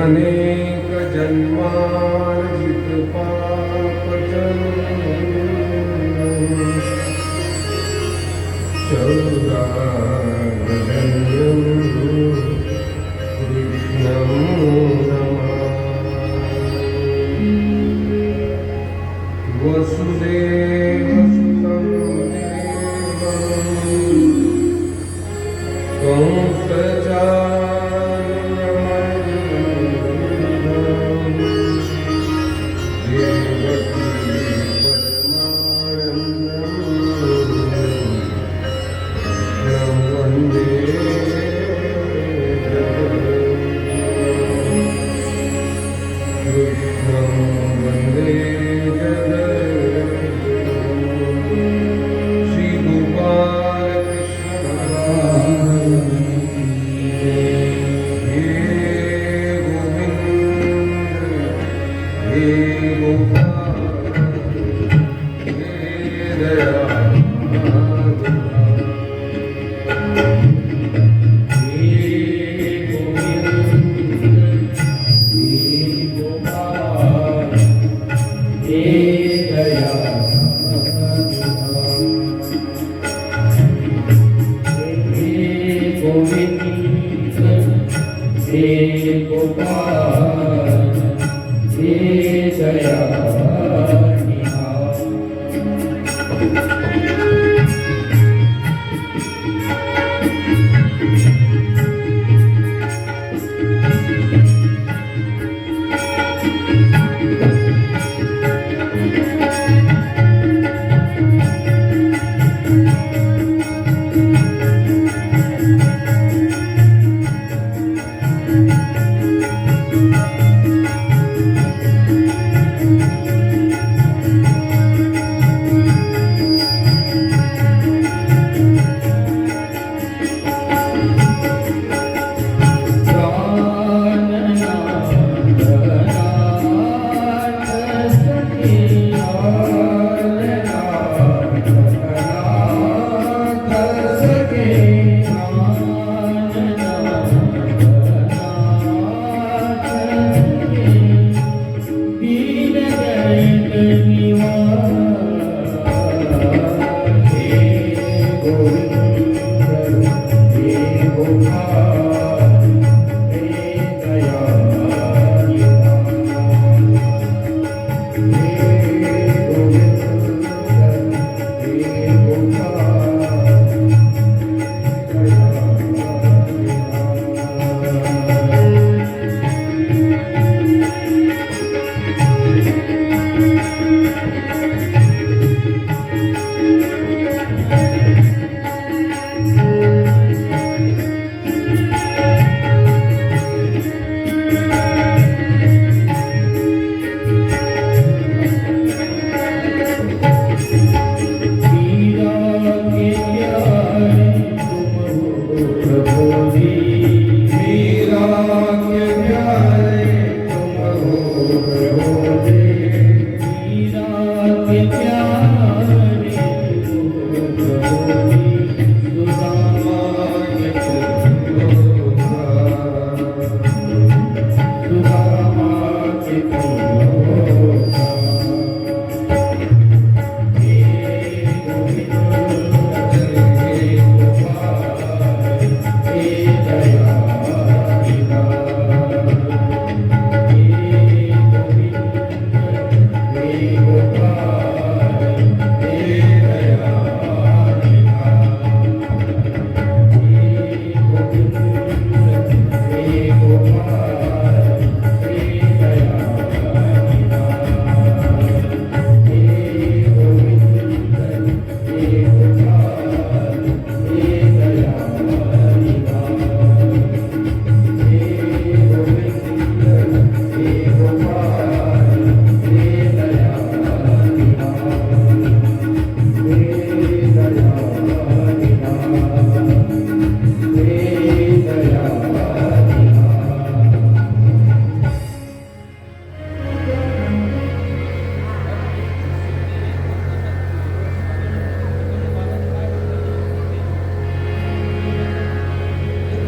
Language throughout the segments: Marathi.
अनेक जन्मार्जित पाप वसुदेव सुतं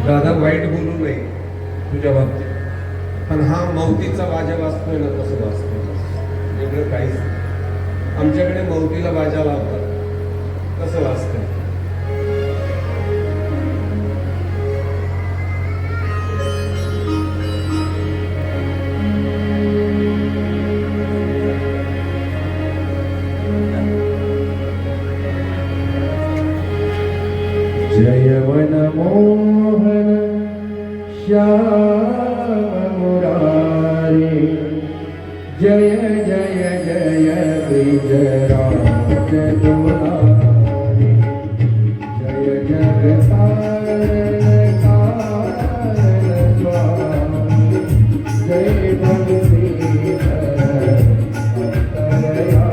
दादा वाईट बोलू नये तुझ्या बाबतीत, पण हा मौतीचा बाजा वाजतोय ना, तसं वाजतोय, वेगळं काहीच नाही. आमच्याकडे मौतीला बाजा लावतात, कसं वाजतंय. जय वन मोहन श्याम मुरारी, जय जय जय ब्रिजराज दुलारी, जय जगतारण कारण स्वामी, जय बंशीधर अंतर्यामी.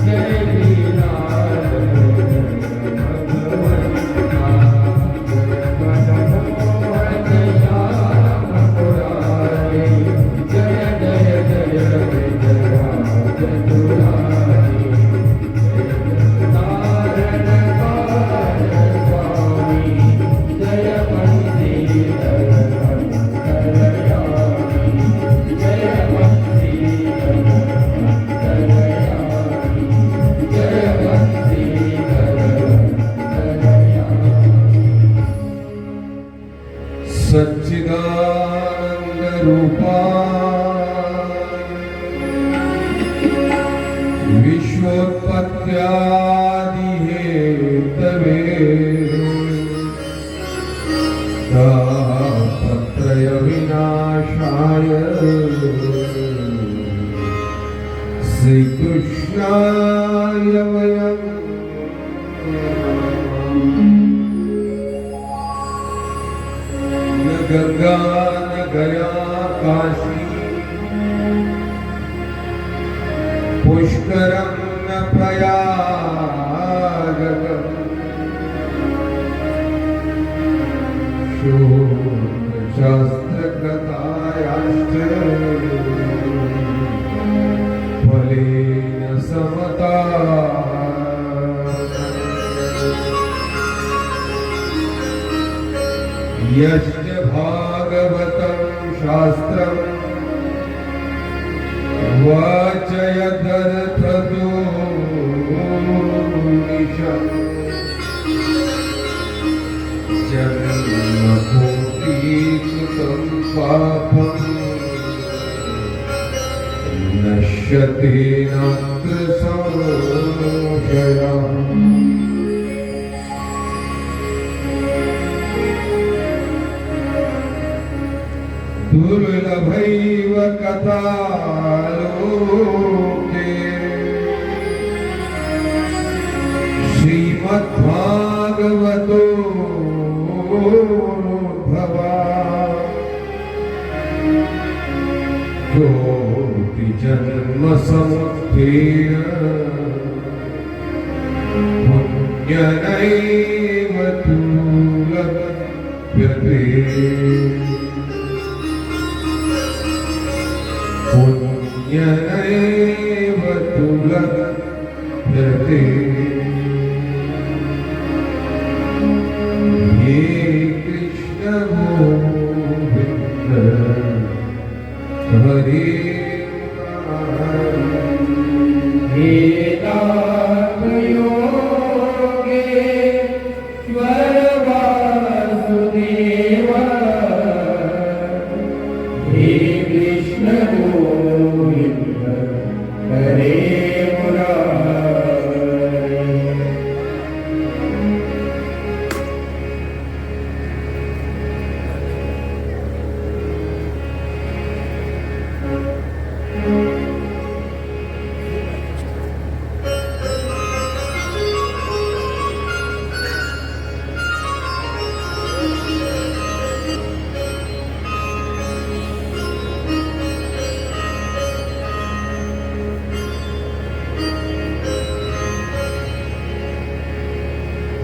जय लीला रूपा विश्वोत्पत्त्यादि हेतवे तापत्रय विनाशाय श्रीकृष्णाय वयं न गंगा न गया काशी पुष्करं न प्रयाग शास्त्रकथायाश्च फलेन समता यश्च भागवतं शास्त्रम् वाचयदर्थतो निशम् जन्मकोटिकृतं पापम् नश्यते नात्र संशयः दुर्लभैव कथालोके श्रीमद्भागवतो भवा कोटि जन्म समुत्थेन पुण्यनैव तु लभ्यते पुण्यनैव तु लभ्यते हे कृष्ण गोविन्द हरे वेदान्तयोगेश्वर वासुदेव हे कृष्ण गोविन्द हरे मुरारे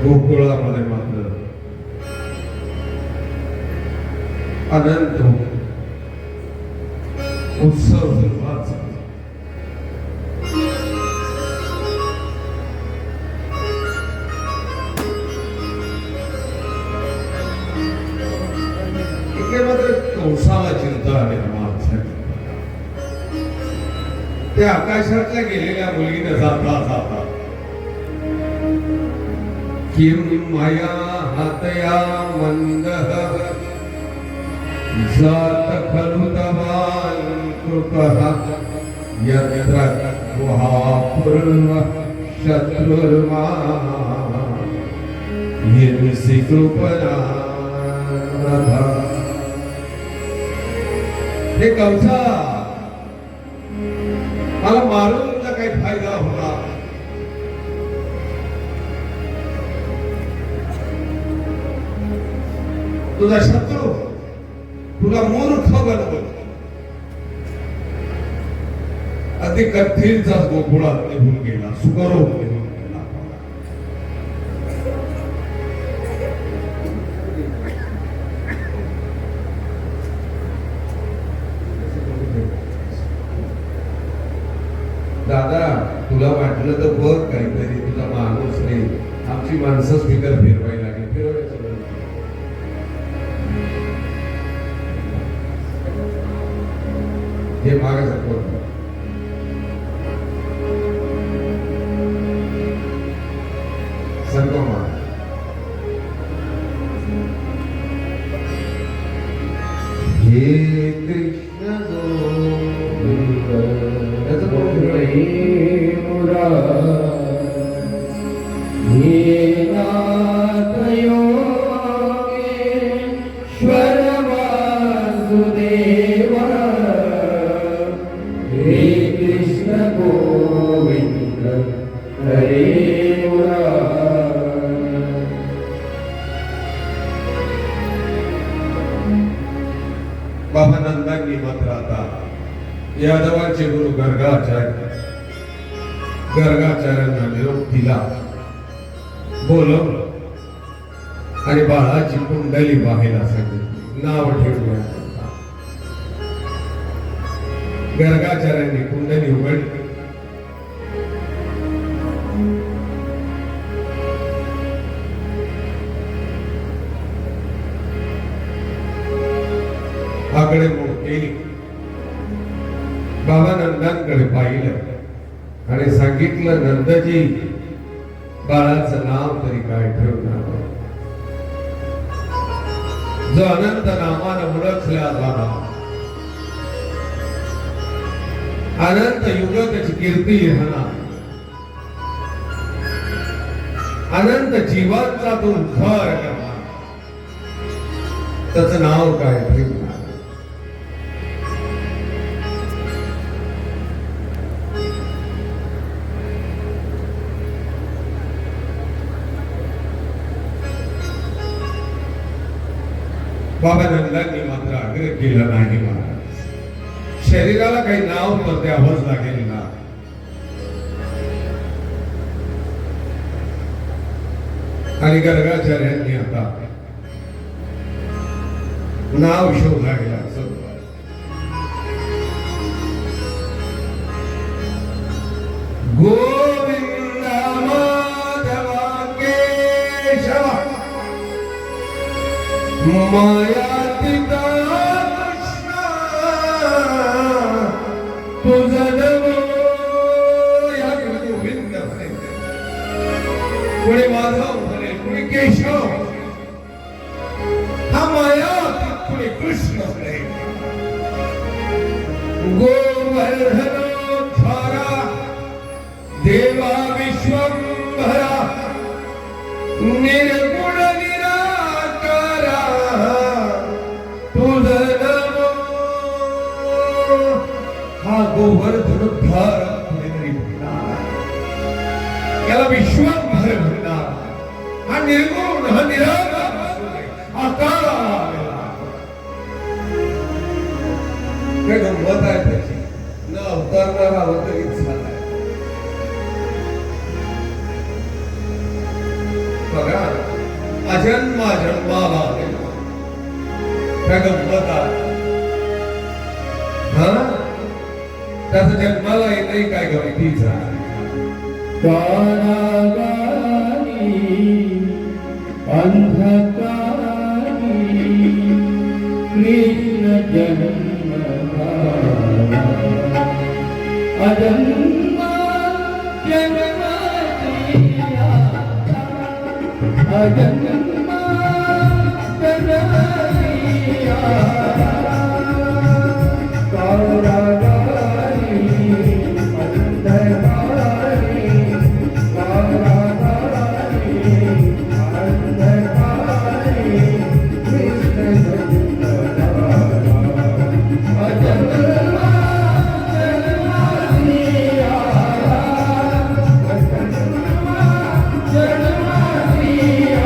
गोकुळामध्ये मात्र अनंत उत्सव सुरुवात झाला. इकडे मात्र कंसाला चिंता निर्माण झाली. त्या आकाशातल्या गेलेल्या मुलीने जाता जाता किं मया हतया मंदः जात खलु तवान् कृपः यत्र गुहापूर्वः शत्रुर्मा हिंसि कृपणारभः. हे कंसा, मला मारून तुझा काही फायदा होणार? तुझा शत्रू तुला मूर्ख बनवतो. अगदी कथीरचा गोकुळात निघून गेला, सुखरूप निघून गेला. दादा, तुला वाटलं तर बघ काहीतरी, तुझा माणूस नाही. आमची माणसं स्पीकर फिरवायला लागली. फिरवायचं हे मागे सरकवत सरकवा. हे कृष्ण गोविंद याचं कोण ईश्वर वासुदेव हे कृष्ण गोविंद हरे बाबा नंदांनी मात्र आता यादवांचे गुरु गर्गाचार्यांना निरोप दिला, बोलवलं आणि बाळाची कुंडली व्हायला सांगितली, नाव ठेवण्याकरता. गर्गाचार्यांनी कुंडली उघडली. आकडे केली. बाबा नंदांकडे पाहिलं आणि सांगितलं, नंदजी बाळाचं नाव तरी काय ठेवणार? जो अनंत नामानं ओळखल्या जाणार, अनंत युग त्याची कीर्ती राहणार, अनंत जीवांचा तो उद्धार करणार, त्याचं नाव काय ठेवणार? बाबा नंदांनी मात्र आग्रह केला नाही, महाराज शरीराला काही नाव तर द्यावंच लागेल ना. आणि गर्गाचार्यांनी आता नाव शोधायला सुरुवात. गोविंद माधव केशव मायातीता कृष्ण तुझं नाव या गोविंद म्हणे, कोणी माधव म्हणे, कोणी केशव, हा मायातीत कोणी कृष्ण म्हणे. गोवर्धनोद्धारा देवा विश्वंभरा निर्गुण गोवर्धनोद्धार कुणीतरी म्हणणार, याला विश्वंभर म्हणणार, हा निर्गुण, हा निराकार आकार काय गंमत आहे त्याची. न अवतारणारा अवतरित झालाय. बघा अजन्मा जन्माला काय गंमत आहे. हा त्याचा जन्माला येतही काय गमतीचा. कारागारी अंधकारी कृष्ण जन्मला अजन्मा जन्मादिया अजन्मा जन्मादिया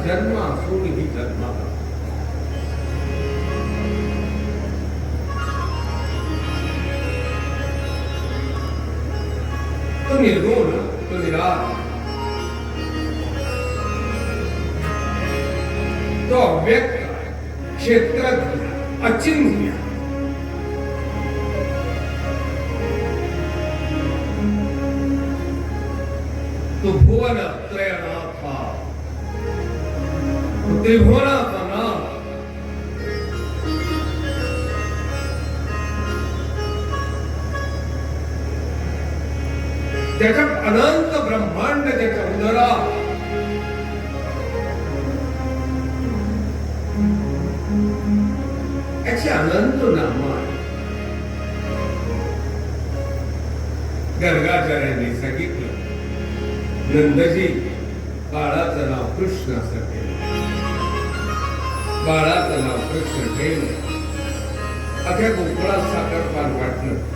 जन्म असूनही जन्म तो निर्गुण, तो निराळ, तो अव्यक्त, क्षेत्रज्ञ, अचिंत्य, तो भुवन त्रयनाथा, तो त्रिभुवनाचा नाथ, त्याच्यात अनंत ब्रह्मांड त्याच्या उदरात, याची अनंत नामं आहेत. गर्गाचार्यांनी सांगितलं, नंदजी बाळाचं नाव कृष्ण असं ठेवलं, बाळाचं नाव कृष्ण ठेवलं. अख्या गोकुळात साखर पान वाटलं.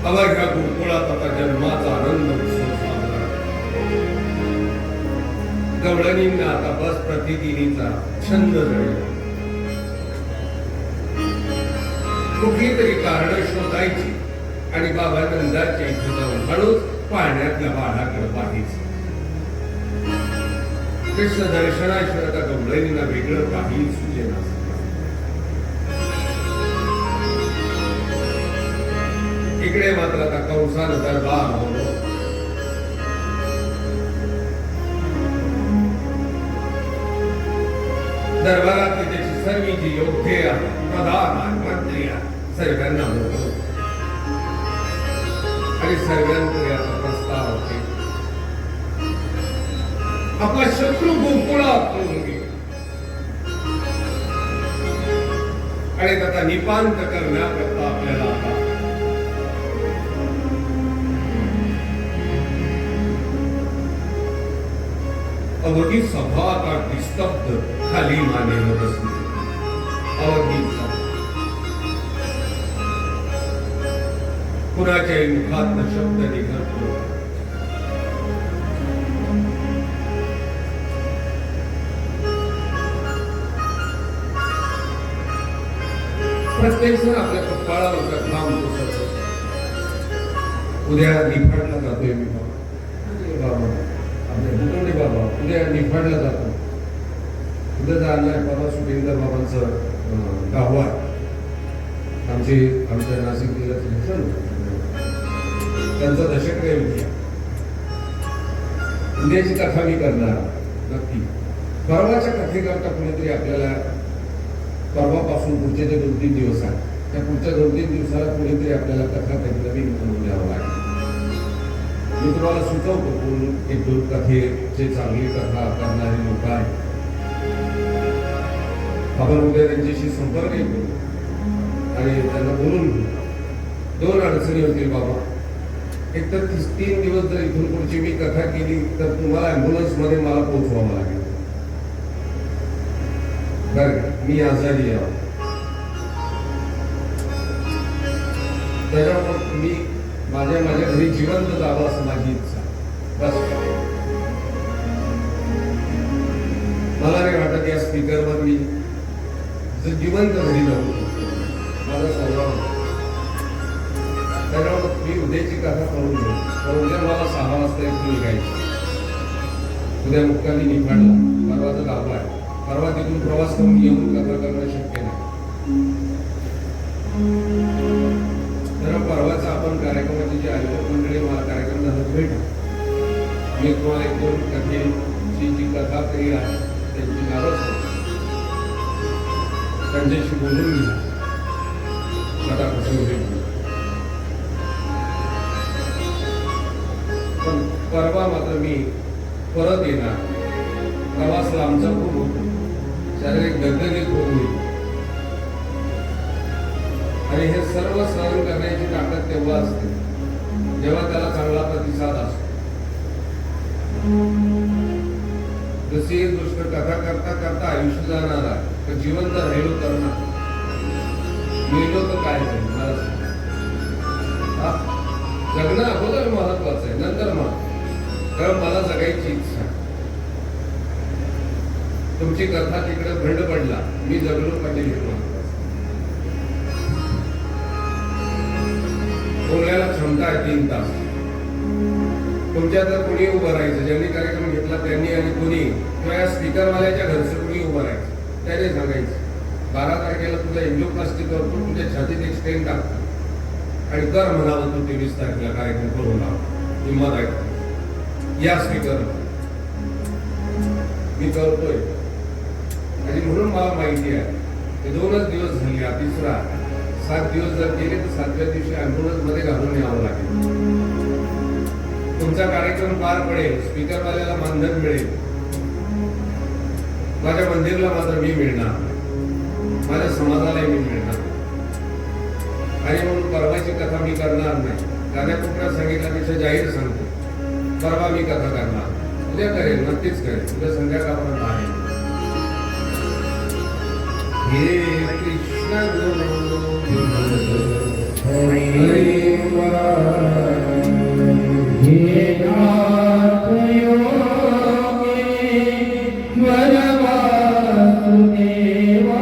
अवघ्या गोकुळात आता जन्माचा आनंद उत्सव साजरा. गवळणींना आता बस प्रतिदिनीचा छंद जळला. कुठली तरी कारण शोधायची आणि बाबा नंदाच्या इथे जाऊन हळूच पाण्यातल्या बाळाकडे पाहायचं. कृष्ण दर्शनाशिवाय आता गवळणींना वेगळं काही सुचेना. इकडे मात्र आता कंसानं दरबार होतो. दरबारातली त्याची सर्व जी योग्य प्रधान मंत्री सर्वांना बोलतो आणि सर्वांकडे आता प्रस्ताव होते. आपला शत्रू गोकुळात पळून गेला आणि त्याचा निपांत करण्याकरता आपल्याला आता अवधी सभा आता निस्तब्ध खाली मानेनं बसली. अवधी कुणाच्याही मुखात शब्द निघत नव्हता. प्रत्येक जण आपल्या कपाळावर थांबतो. उद्या निफाडला जातोय मी बाबा, आपले बाबा उद्या निफाडला जातो. उद्या जाणार बाबा सुरेंद्र बाबांचं गाव आहे. आमच्या नाशिक जिल्ह्यात त्यांचा दशक विद्या. उद्याची कथा मी करणार नक्की. परवाच्या कथेकरता कुणीतरी आपल्याला परवापासून पुढचे जे 2-3 दिवस आहेत त्या पुढच्या 2-3 दिवसाला कुणीतरी आपल्याला कथा काही नवीन करून द्यावं लागेल. मी तुम्हाला सुचवतो कोण 1-2 कथेचे चांगली कथा करणारे लोक आहेत. आपण उद्या त्यांच्याशी संपर्क करू आणि त्यांना बोलून घेऊ. 2 अडचणी होतील बाबा. एक तर 3 दिवस जर इथून पुढची मी कथा केली तर तुम्हाला ॲम्ब्युलन्स मध्ये मला पोहोचवावं लागेल. बरं, मी आजारी आहे. त्याच्यामुळे तुम्ही माझ्या घरी जिवंत जावं असं माझी इच्छा. बस, मला नाही वाटत या स्पीकरवर मी जिवंत घरी जाऊ माझा सर्व. त्याच्यामुळे मी उद्याची कथा करून घेऊ. तर उद्या मला 6 वाजता इथून निघायचं. उद्या मुक्कामी निफाडला. परवाचं गाव आहे. परवा तिथून प्रवास करून येऊन कथा करणं शक्य नाही. तर परवाचा आपण कार्यक्रमाची जी आयोजक मंडळी मला कार्यक्रम झाला भेटू. मी तुम्हाला 1-2 कथेची जी कथा तरी आहे त्यांची नावं त्यांच्याशी बोलून घ्या. कथा कसं भेटू. पण परवा मात्र मी परत येणार. प्रवास लांबचा खूप होतो. शारीरिक दगदगीत होईल आणि हे सर्व सहन करण्याची ताकद तेव्हा असते जेव्हा त्याला चांगला प्रतिसाद असतो. जशी एक गोष्ट कथा करता करता आयुष्य जाणार आहे तर जिवंत राहिलो तर ना मेलो तर काय झालं मला जगणं अगोदर महत्वाचं आहे, नंतर मग. कारण मला जगायची इच्छा आहे. तुमची कथा तिकडे खंड पडला, मी जगलो म्हणजे हे महत्वाचं. बोलायला क्षमता आहे 3 तास. तुमच्यात जर कोणी उभं राहायचं, ज्यांनी कार्यक्रम घेतला त्यांनी, आणि कोणी किंवा या स्पीकरवाल्याच्या घरचं कोणी उभं राहायचं, त्याने सांगायचं 12 तारखेला तुझा एंजिओप्लास्टी करतो, तुझ्या छातीत एक स्टेन टाकतो आणि कर म्हणावं तू 23 तारखेला कार्यक्रम करून लाव. हिंमत आहे या स्पीकर मी करतोय. आणि म्हणून मला माहिती आहे ते 2च दिवस झाले, तिसरा 7 दिवस जर गेले तर 7व्या दिवशी ॲम्ब्युलन्स मध्ये घालून यावं लागेल. तुमचा कार्यक्रम पार पडेल, स्पीकरवाल्याला मानधन मिळेल, माझ्या मंदिरला मात्र मी मिळणार, माझ्या समाजालाही मी मिळणार. आणि म्हणून परवाची कथा मी करणार नाही. गाण्या कुठल्या सांगितल्यापेक्षा जाहीर सांगतो, परवा मी कथा करणार. उद्या करेल, नक्कीच करेल, उद्या संध्याकाळपर्यंत आहे. हे कृष्ण हरे हे नाथ योगेश्वर वासुदेवा,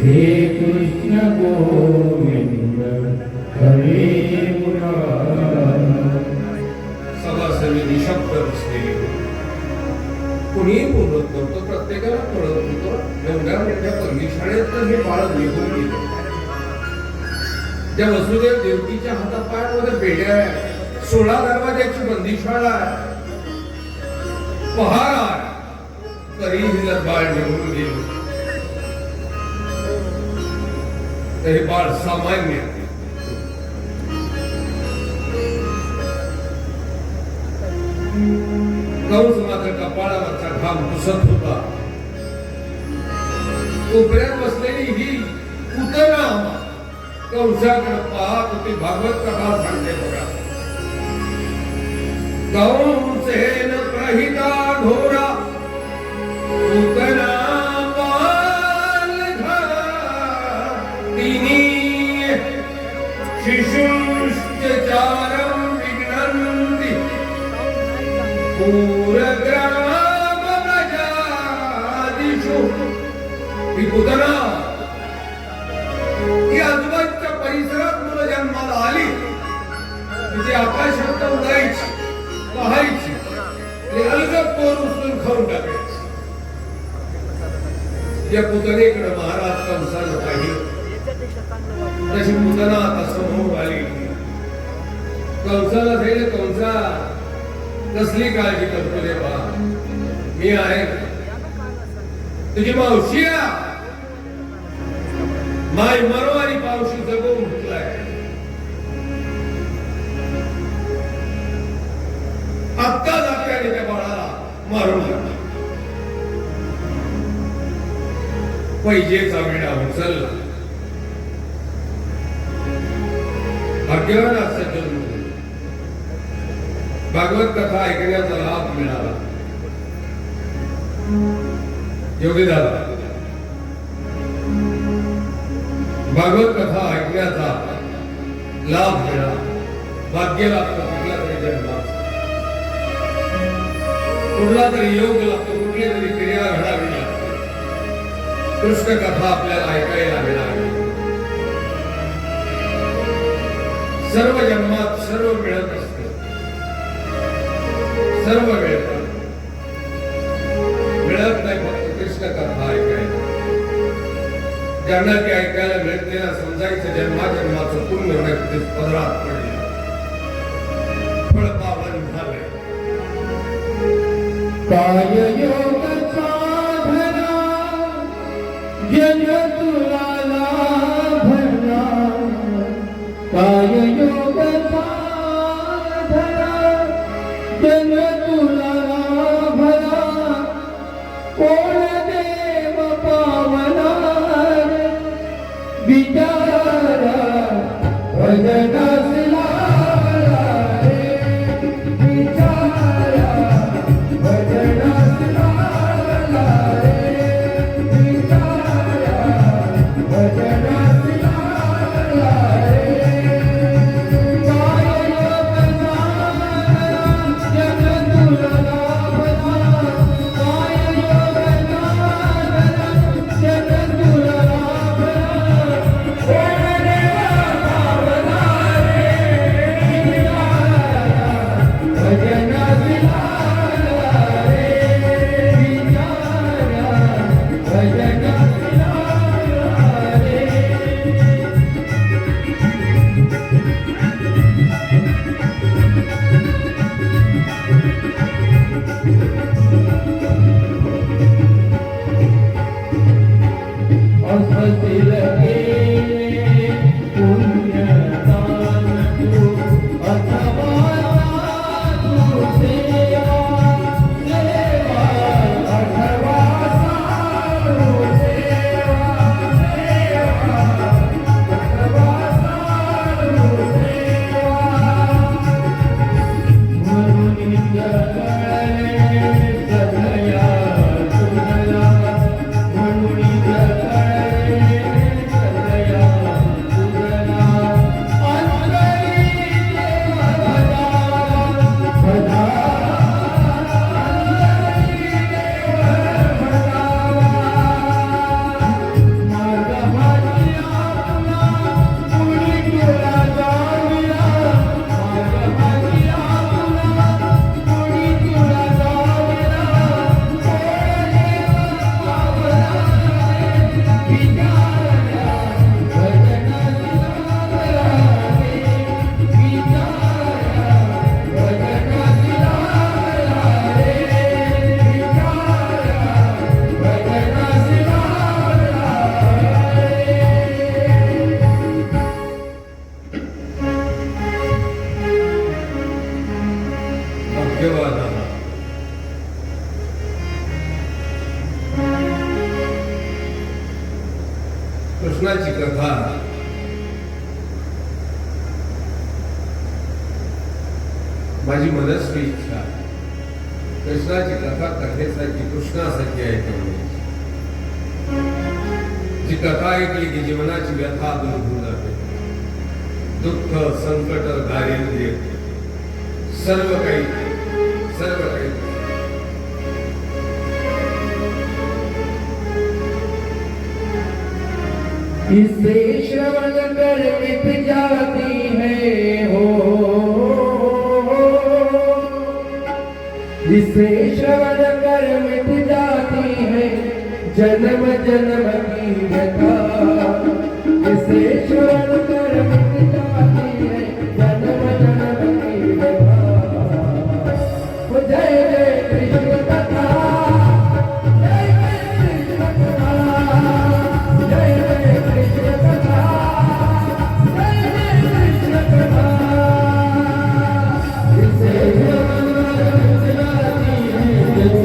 हे कृष्ण गोविंद हरे मुरारी. सभासमी निशब्द बसलेली, कुणीही बोलत नव्हतं, प्रत्येकाला कळत होतं एवढ्या मोठ्या परमेश्वरात हे बाळ निघून गेले. त्या वसुदेव देवकीच्या हातापायामध्ये पेढ्या आहे, 16 दरवाजाची बंदीशाळा आहे, पहार आहे, तरीही जर बाळ निघून गेलं तर हे बाळ सामान्य आहे. कंस मात्र कपाळावरचा घाम पुसत होता. कोपऱ्यात बसलेली ही पूतना कंसाकडे पाहत होती. भागवत कथा सांगते बघा. कंसेन प्रहिता घोरा पूतना बालघा, तिनी शिशुश्च चारं विघ्नन्ति पूरग्राम प्रजादिषु. ही पूतना ही आजूबाजूच्या परिसरात मुलं जन्माला आली, तिथे आकाशात उडायची, पाहायची, अलगद पोर उचलून खाऊन टाकायची. या पूतनेकडे महाराज कंसानं पाहिलं, तशी पूतना आता समोर आली. कंसाला सांगितलं, कंसा कसली काळजी करतो रे बा, मी आहे, तुझी मावशी माय मरो आणि पावशी जगो म्हटलंय. आत्ता जात्याने त्या बाळाला मारून टाकला. पैजेचा वेळा उचलला. भाग्यवान असं जन्म, भागवत कथा ऐकण्याचा लाभ मिळाला. योगी दादा, भागवत कथा ऐकण्याचा लाभ मिळाला. भाग्य लागतं कुठल्या तरी जन्मात, कुठला तरी योग लागतो, कुठली तरी क्रिया घडावी लागते. कृष्ण कथा आपल्याला ऐकायला मिळाली. सर्व जन्मात सर्व मिळत असते, सर्व मिळत नाही फक्त कृष्ण कथा ऐकायला. ज्यांना ती ऐकायला मिळते ना, समजायचं जन्माजन्माचं पुण्य पदरात पडले, फळ पावन झाले. काय योग साधना जन तुला लाभला, काय योग साधना जन तुला लाभला, कोण देव पावनार विचारा भजनास लागला रे, विचारा भजनास लागला रे, विचारा भजनास लागला रे. माझी मनस्वी इच्छा आहे कृष्णाची कथा कथेसाठी कृष्णासाठी ऐकवण्याची. जी कथा ऐकली की जीवनाची व्यथा दूर होऊन जाते. दुःख संकट दारिद्र्य सर्व काही इसे श्रवण कर मिट जाती है हो, इसे श्रवण कर मिट जाती है जन्म जन्म की व्यथा. इसे श्रवण कर मिट जाती है जन्म जन्म की व्यथा. जय जय कृष्ण कथा, जय जय कृष्ण कथा, जय जय कृष्ण कथा, जय जय कृष्ण कथा. इसे श्रवण कर मिट जाती है इसे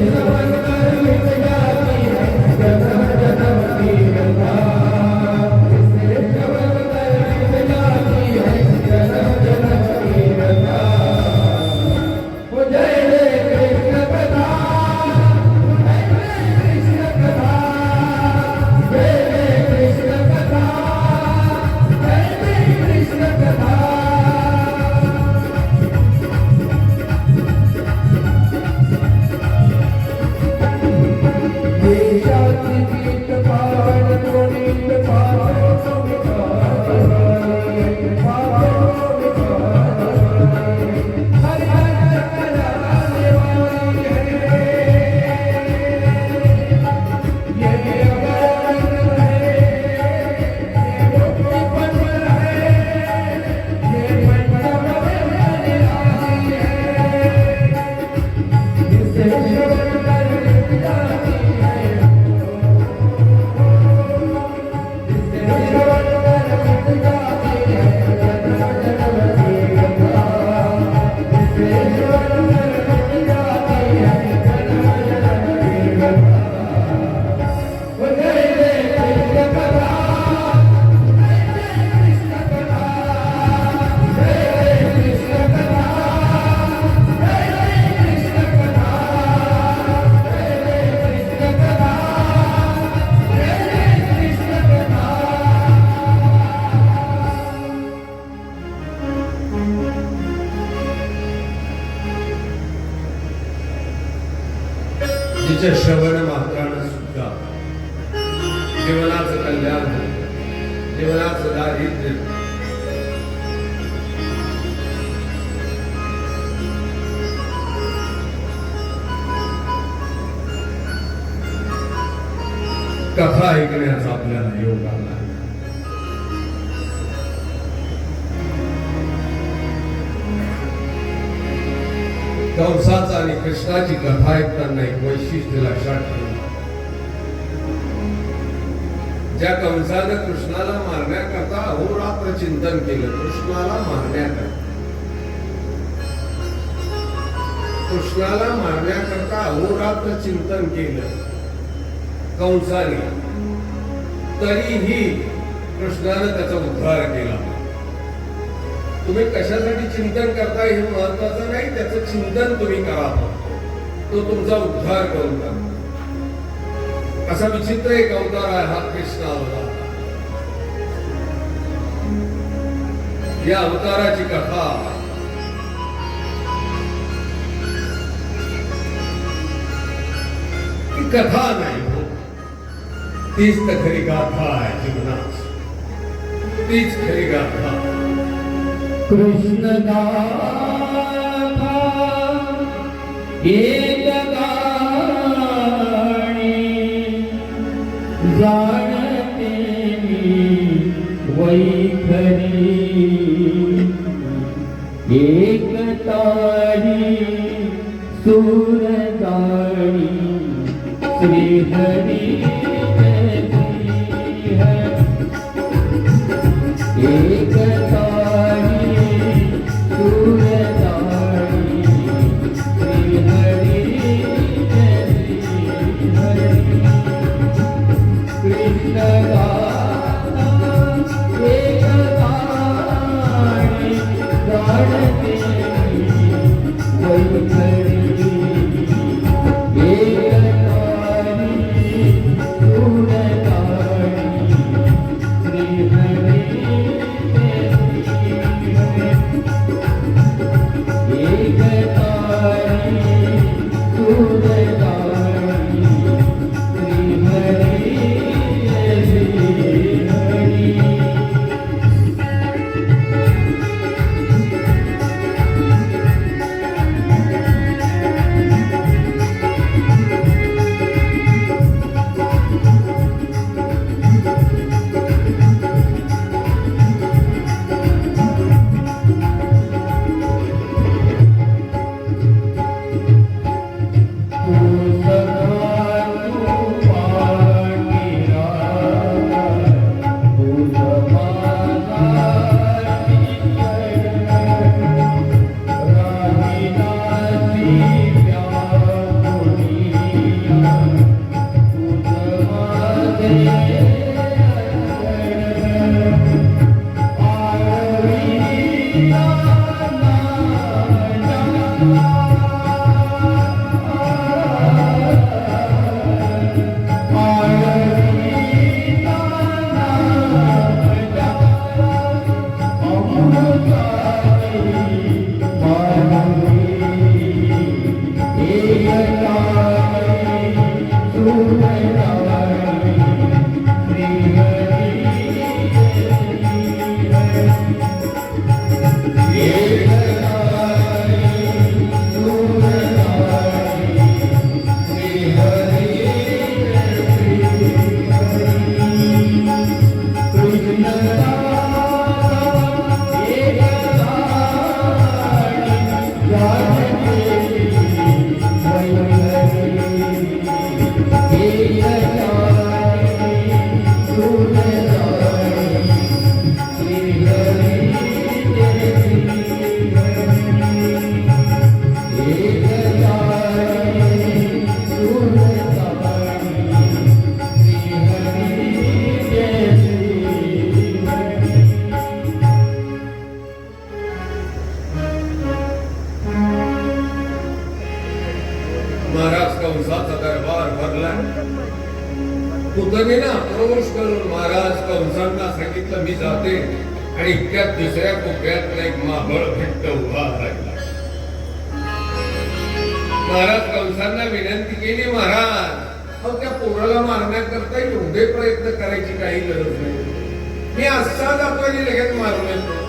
श्रवण कर मिट जाती है जन्म जन्म की व्यथा. इसे श्रवण कर मिट जाती है जन्म जन्म की व्यथा. जय जय कृष्ण कथा, जय जय कृष्ण कथा, जय जय कृष्ण कथा, जय जय कृष्ण कथा. देशाची गीत पावन कोणीत पावन हरि हरि करा देवानी है. ये अवतार है, ये मुक्ति पथ है, ये मंडप में निराली है. इसे श्रवण कर मिट जाती है, इसे श्रवण कर मिट जाती है जन्म जन्म की व्यथा. इसे श्रवण कर मिट जाती है जन्म जन्म की व्यथा. जय जय कृष्ण कथा, जय जय कृष्ण कथा, जय जय कृष्ण कथा, जय जय कृष्ण कथा, जय जय कृष्ण कथा, जय जय कृष्ण कथा. तिच्या श्रवण मात्रानं सुद्धा जीवनाचं कल्याण होतं, जीवनाचं दारिद्र्य कथा ऐकण्याचा आपल्याला योग आला. कंसाचा आणि कृष्णाची कथा ऐकताना एक वैशिष्ट्य लक्षात ठेवा. ज्या कंसानं कृष्णाला मारण्याकरता अहोरात्र चिंतन केलं, कृष्णाला मारण्याकरता अहोरात्र चिंतन केलं कंसाने, तरीही कृष्णानं त्याचा उद्धार केला. तुम्ही कशासाठी चिंतन करताय हे महत्वाचं नाही, त्याचं चिंतन तुम्ही करा, तो तुमचा उद्धार करून टाकतो. असा विचित्र एक अवतार आहे हा कृष्ण अवतार. या अवताराची कथा ही कथा नाही हो, तीच तर खरी गाथा आहे जीवनात, तीच खरी गाथा. कृष्ण गाथा एक गाणी जाणते मी वैखरी. एक तारी सूरदाणी श्रीहरी है. एक तारी सूरदाणी श्रीहरी कृष्ण गाथा एक गाणी सांगितलं मी जाते आणि इतक्यात दुसऱ्या कोपऱ्यातला एक माबळ घट्ट उभा राहिला. महाराज कंसांना विनंती केली, महाराज अहो त्या पोराला मारण्याकरता एवढे प्रयत्न करायची काही गरज नाही. मी असा जातो आणि लगेच मारून येतो.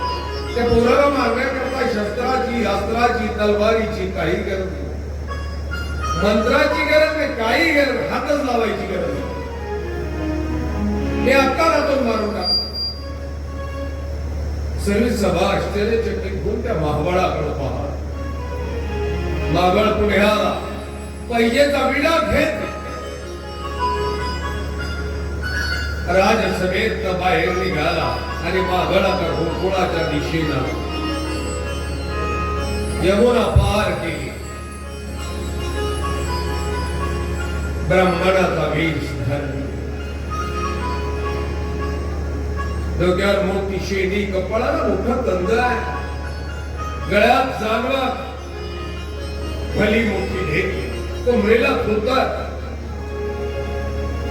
त्या पोराला मारण्याकरता शस्त्राची, अस्त्राची, तलवारीची काही गरज नाही. मंत्राची गरज नाही, काही गरज, हातच लावायची गरज नाही. मी आता जातो मारून टाक. सर्व सभा आश्चर्यचकित होऊन त्या महाबळाकडे पाहत. महाबळ पुढे आला, पैजेचा विडा घेत राजसभेत बाहेर निघाला आणि महाबळाच्या गोकुळाच्या दिशेनं यमुना पार केली. ब्राह्मणाचा वेश धरला, डोक्यावर मोठी शेणी, कपाळाला मोठा कंद आहे, गळ्यात जांभळा, भली मोठी ढेकी, कमरेला धोतर,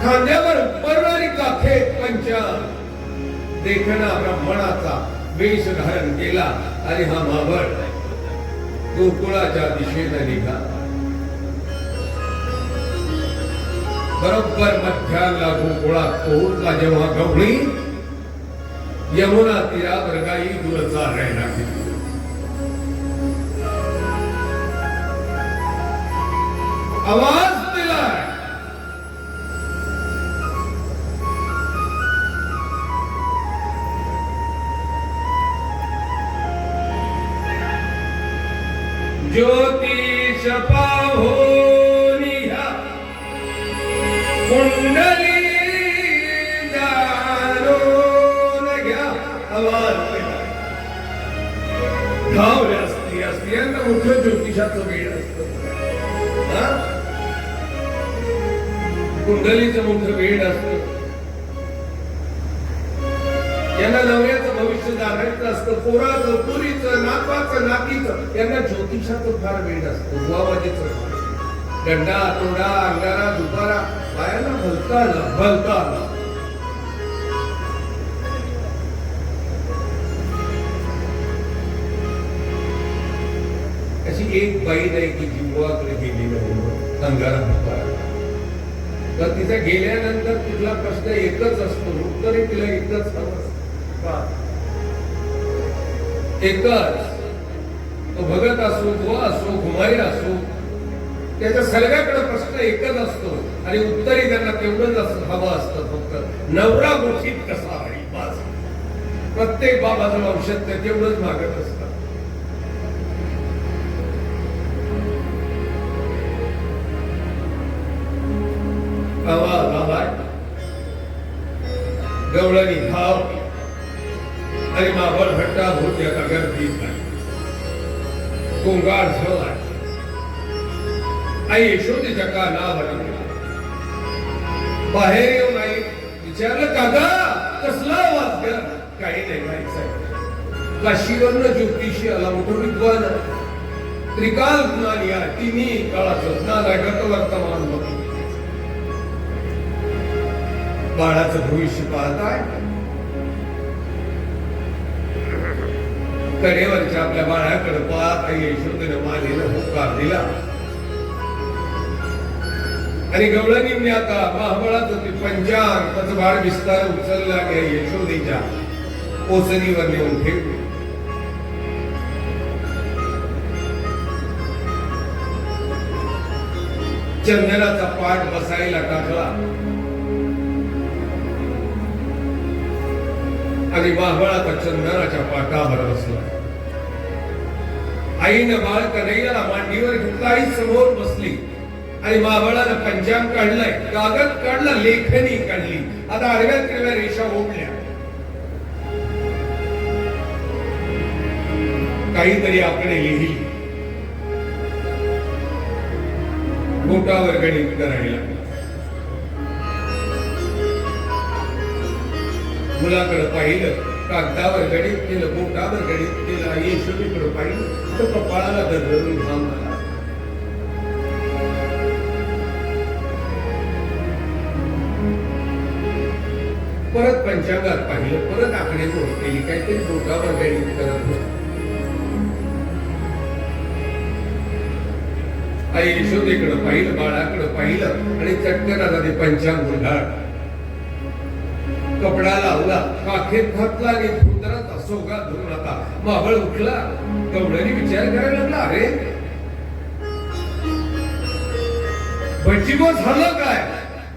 खांद्यावर परणारी काखे पंचा, देखणा ब्राह्मणाचा वेश धारण केला आणि हा महाबळ गोकुळाच्या दिशेने निघाला. बरोबर मध्याला गोकुळात पोहोचला जेव्हा गवळी यमुना तीरावर गायी दूर चालायला लागली. आवाज दिला, ज्योतिष पाहोनी ह्या कुंडली जाणून घ्या. आवाज दिला, धावले स्त्रियांना मोठं ज्योतिषाचं वेळ असतं. कुंडलीचं मोठं वेळ असतं. यांना नवऱ्याचं भविष्य जाणायचं असतं, पोराचं, पुरीचं, नातवाचं, नातीचं. यांना ज्योतिषाचं फार वेळ असतं. बुवाबाजीचं गंडा, तोडा, अंगारा, दुपारा, बायाला भलता आला. अशी एक बाई नाही की जी बुवाकडे गेली नाही अंगारा दुपारा. तर तिचा गेल्यानंतर तिथला प्रश्न एकच असतो, उत्तरे तिला एकच हवं असतं. एकच, तो भगत असो, बुवा असो, घुमाई असो, त्याच्या सगळ्याकडे प्रश्न एकच असतो आणि उत्तरे त्यांना तेवढंच हवं असतं. फक्त नवरा गोठीत कसा आहे बस. प्रत्येक बाबाचं औषध ते तेवढंच मागत असतं. आवाज आलाय, गवळणी धाव आणि मावळ हट्टा होत एका गर्दीत नाही. गोंगाट झालाय. आई यशोदेच्या कानावर बाहेर येऊन आई विचारलं, काका कसला आवाज द्या? काही नाही माहिती. काशीवरनं ज्योतिषी आला, मोठं विद्वान, त्रिकाल ज्ञानी आहे, तिन्ही काळाचं ज्ञान आहे, गत वर्तमान बघ. बाळाचं भविष्य पाहताय. कडेवरच्या आपल्या बाळाकडे पाहत आई यशोदेनं मानेनं होकार दिला आणि गवळणींनी आता महाबळाचं ते पंचांग, त्याचं बाळ विस्तार उचलला आणि यशोदेच्या ओसरीवर नेऊन ठेवले. चंदनाचा पाठ बसायला टाकला आणि महाबळाचा चंदनाच्या पाटावर बसला. आईनं बाळ कन्हैयाला मांडीवर घेतला. आई समोर बसली आणि महाबळानं पंचांग काढलाय, कागद काढला, लेखणी काढली. आता आडव्या तिरव्या रेषा ओढल्या. काहीतरी आकडे लिहिली. बोटावर गणित करायला मुलाकडे पाहिलं, कागदावर गणित केलं, बोटावर गणित केलं. यशोदेकडे पाहिलं तर कपाळाला धरून घाम आला. परत पंचांगात पाहिलं, परत आकडे मोड केली, काहीतरी बोटावर गणित करत होते. आई यशोदेकडं पाहिलं, बाळाकडं पाहिलं आणि चटकन आता ते पंचांग उलगडलं. कपडा लावला, काखेत घातला आणि फुतरात सोगा धरून आता मावळ उठला. गवळणी विचार करायला लागला, अरे बच्चीबो झालं काय?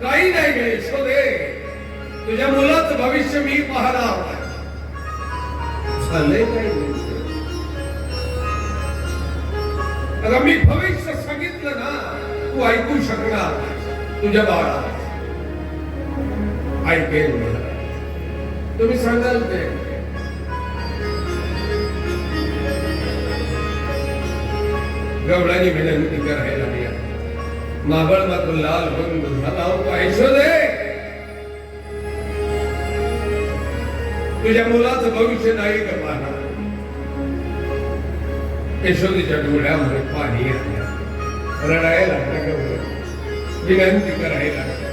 काही नाही गे यशोदे, तुझ्या मुलाचं भविष्य मी पाहणार नाही. झालंय काय? आता मी भविष्य सांगितलं ना, तू ऐकू शकणार नाही. तुझ्या बाळा ऐकेल मला, तुम्ही सांगाल ते. गवळाने विनंती करायला लागली. माबळ मात्र लाल बंद झाला. यशोदे, तुझ्या मुलाचं भविष्य नाही का पाहणार? यशोदेच्या डोळ्यामध्ये पाणी आलं, रडायला लागला. विनंती करायला लागला,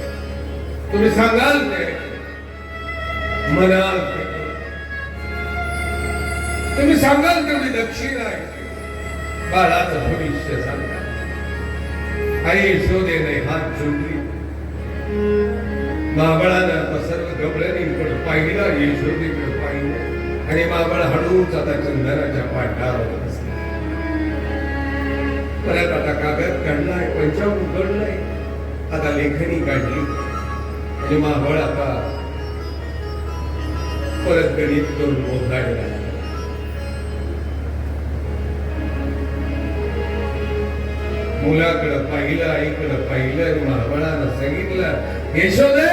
तुम्ही सांगाल ते, म्हणाल ते, तुम्ही सांगाल तेवढी दक्षिणा आहे. बाळाचं भविष्य सांगा. आई यशोदेने हात जोडली. माबळानं सर्व गवळणींकडे पाहिलं, यशोदेकडे पाहिलं आणि माबळ हळूच आता चंदनाच्या पाठावर बसला. परत आता कागद काढलाय, पंचांग उघडलाय, आता लेखणी काढली आणि माबळ आता परत गणित करून मोजायला. मुलाकडं पाहिलं, आईकडं पाहिलं आणि महाबळानं सांगितलं, यशोदे,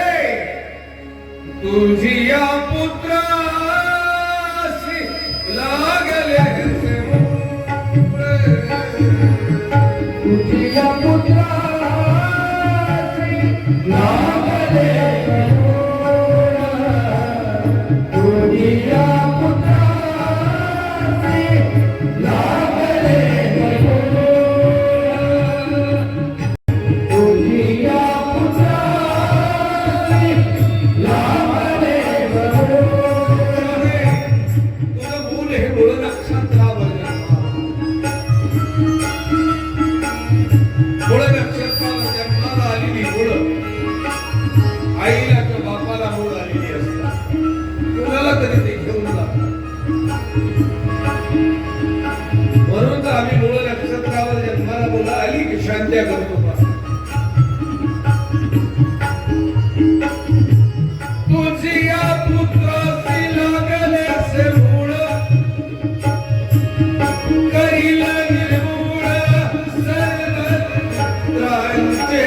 तुझी या पुत्रासी लागले तुझी या पुत्रासी लागले तुझी या पुत्रासी लागले शांत्या करतो. तुझी या पुत्रासी लागले असे मूळ, करील निर्मूळ सर्वत्रांचे.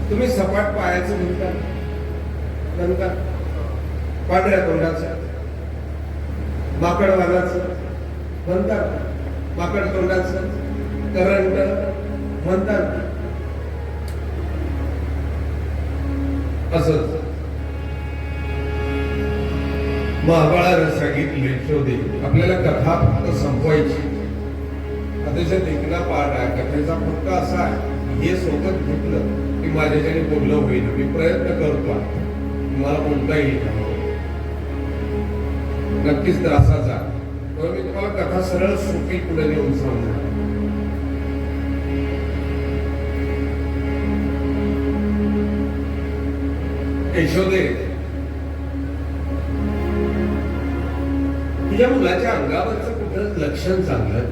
तुम्ही सपाट पायाचं म्हणता, नंतर पांढऱ्या तोंडाचं, माकडवानाचं, माकड तोंडाचं करंट म्हणतात. असंच महाबळानं सांगितले शोधे आपल्याला कथा फक्त संपवायची. अतिशय देखना पाठ आहे कथेचा. फक्त असा आहे हे सोबत घेतलं की माझ्याच्याने बोललं होईल. मी प्रयत्न करतो मला बोलता येईल नक्कीच त्रासाचा. तर मी तुम्हाला कथा सरळ सोपी पुढे नेऊन सांगणार. यशोदे तुझ्या मुलाच्या अंगावरचं कुठलं लक्षण चांगलं,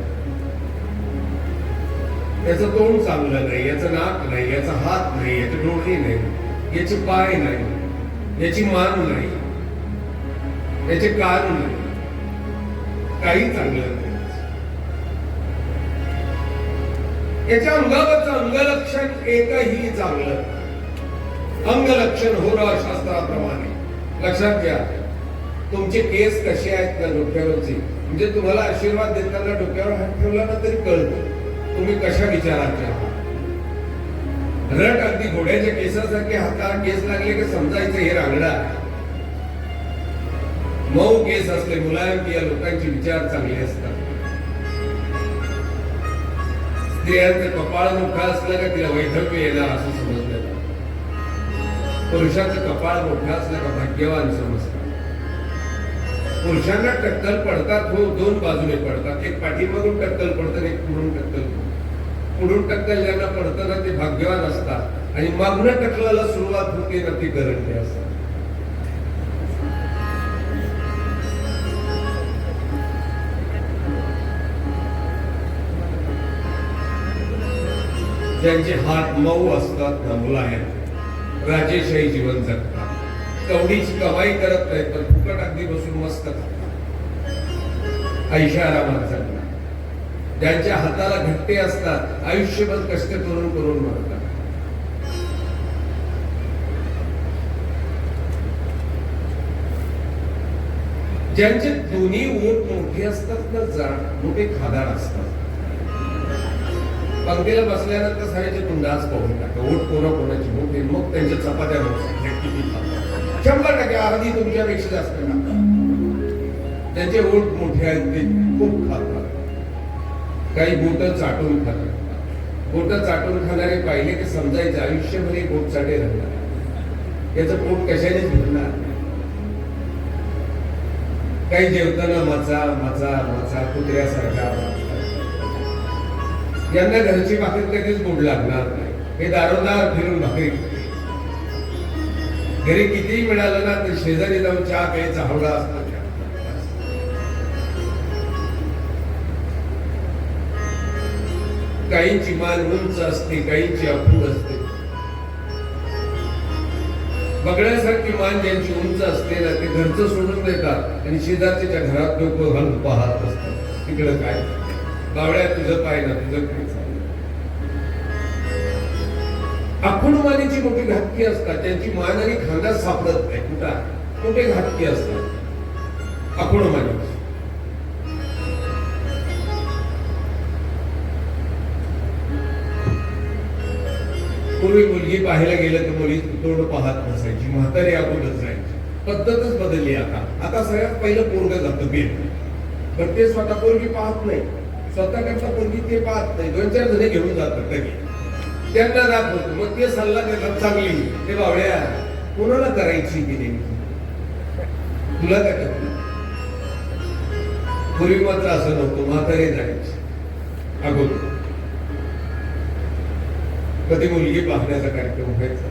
याचं तोंड चांगलं नाही, याचं नाक नाही, याचा हात नाही, याचे डोळे नाही, याचे पाय नाही, याची मान नाही, याचे कान नाही, काही चांगलं नाही. याच्या अंगावरचं अंगलक्षण एकही चांगलं. अंगलक्षण होरा शास्त्राप्रमाणे. लक्षात घ्या तुमचे केस कसे आहेत ना डोक्यावरचे, म्हणजे तुम्हाला आशीर्वाद देताना डोक्यावर हात ठेवला ना तरी कळतं तुम्ही कशा विचाराचे आहात. रट अगदी घोड्याच्या केसासारखे हाताला केस लागले की समजायचं हे रांगडा. मऊ केस असले मुलायम की या लोकांचे विचार चांगले असतात. स्त्रियांचं कपाळ मोठा असलं का तिला वैधव्य येणार असं समजलं. पुरुषाचं कपाळ मोठा असलं का भाग्यवान समजतात. पुरुषांना टक्कल पडतात हो, दोन बाजूने पडतात. एक पाठीमागून टक्कल पडतं, एक पुढून टक्कल. पुढून टक्कल ज्यांना पडतं ना ते भाग्यवान असतात आणि मागून टक्कलाला सुरुवात होते ना ते करंटे असतात. ज्यांचे हात मऊ असतात ना मुलायम राजेशाही जीवन जगतात. कवडीची कमाई करत नाहीत पण फुकट अगदी बसून मस्त खातात. ऐशारामात जगतात. ज्यांच्या हाताला घट्टे असतात आयुष्यभर कष्ट करून करून मरतात. ज्यांचे दोन्ही ओठ मोठे असतात ना जाड मोठे खादाड असतात. पंक्तीला बसल्यानंतर साऱ्याचे तुंडाच पाहून टाका. ओठ कोणाकोणाची मोठे मग त्यांच्या चपात्या किती खातात. 100% अर्धी तुमच्यापेक्षा जास्त खातात. त्यांचे ओठ मोठे आहेत ते खूप खातात. काही बोट चाटून खातात. बोट चाटून खाणारे पाहिले की समजायचं आयुष्यभर एक बोट चाटे राहणार. याचं पोट कशाने भरणार. काही जेवताना मचा मचा मचा कुत्र्यासारखा. यांना घरची भाकरी कधीच गोड लागणार नाही. हे दारोदार फिरून भाकरी. घरी कितीही मिळालं ना तर शेजारी जाऊन चहा प्यायचा हवडा असतो. काहींची मान उंच असते, काहींची अपूर असते. बगड्यासारखी मान ज्यांची उंच असते ना ते घरचं सोडून देतात आणि शेजारच्या घरात लोक घालून पाहत असतात. तिकडं काय बावड्या तुझं पाय ना तुझं काय चाललं. अखुणमानीची मोठी घातकी असतात. त्यांची मान आणि खांदा सापडत नाही कुठं मोठे घातकी असतात अखुणमानीची. पूर्वी मुलगी पाहायला गेलं तर मुली तोंड पाहत नसायची. म्हातारी अगोदर जायची. पद्धतच बदलली आता. आता सगळ्यात पहिलं पोरग जातं बेट. पण ते स्वतः पोरगी पाहत नाही. स्वतः करता पोरगी ते पाहत नाही. 2-4 जण घेऊन जातात कधी त्यांना दाखवतो. मग ते सल्ला देतात चांगली ते बावड्या कोणाला करायची की नाही तुला काय करतो. पूर्वी मात्र असं नव्हतं. म्हातारी जायची अगोदर. कधी मुलगी पाहण्याचा कार्यक्रम व्हायचा.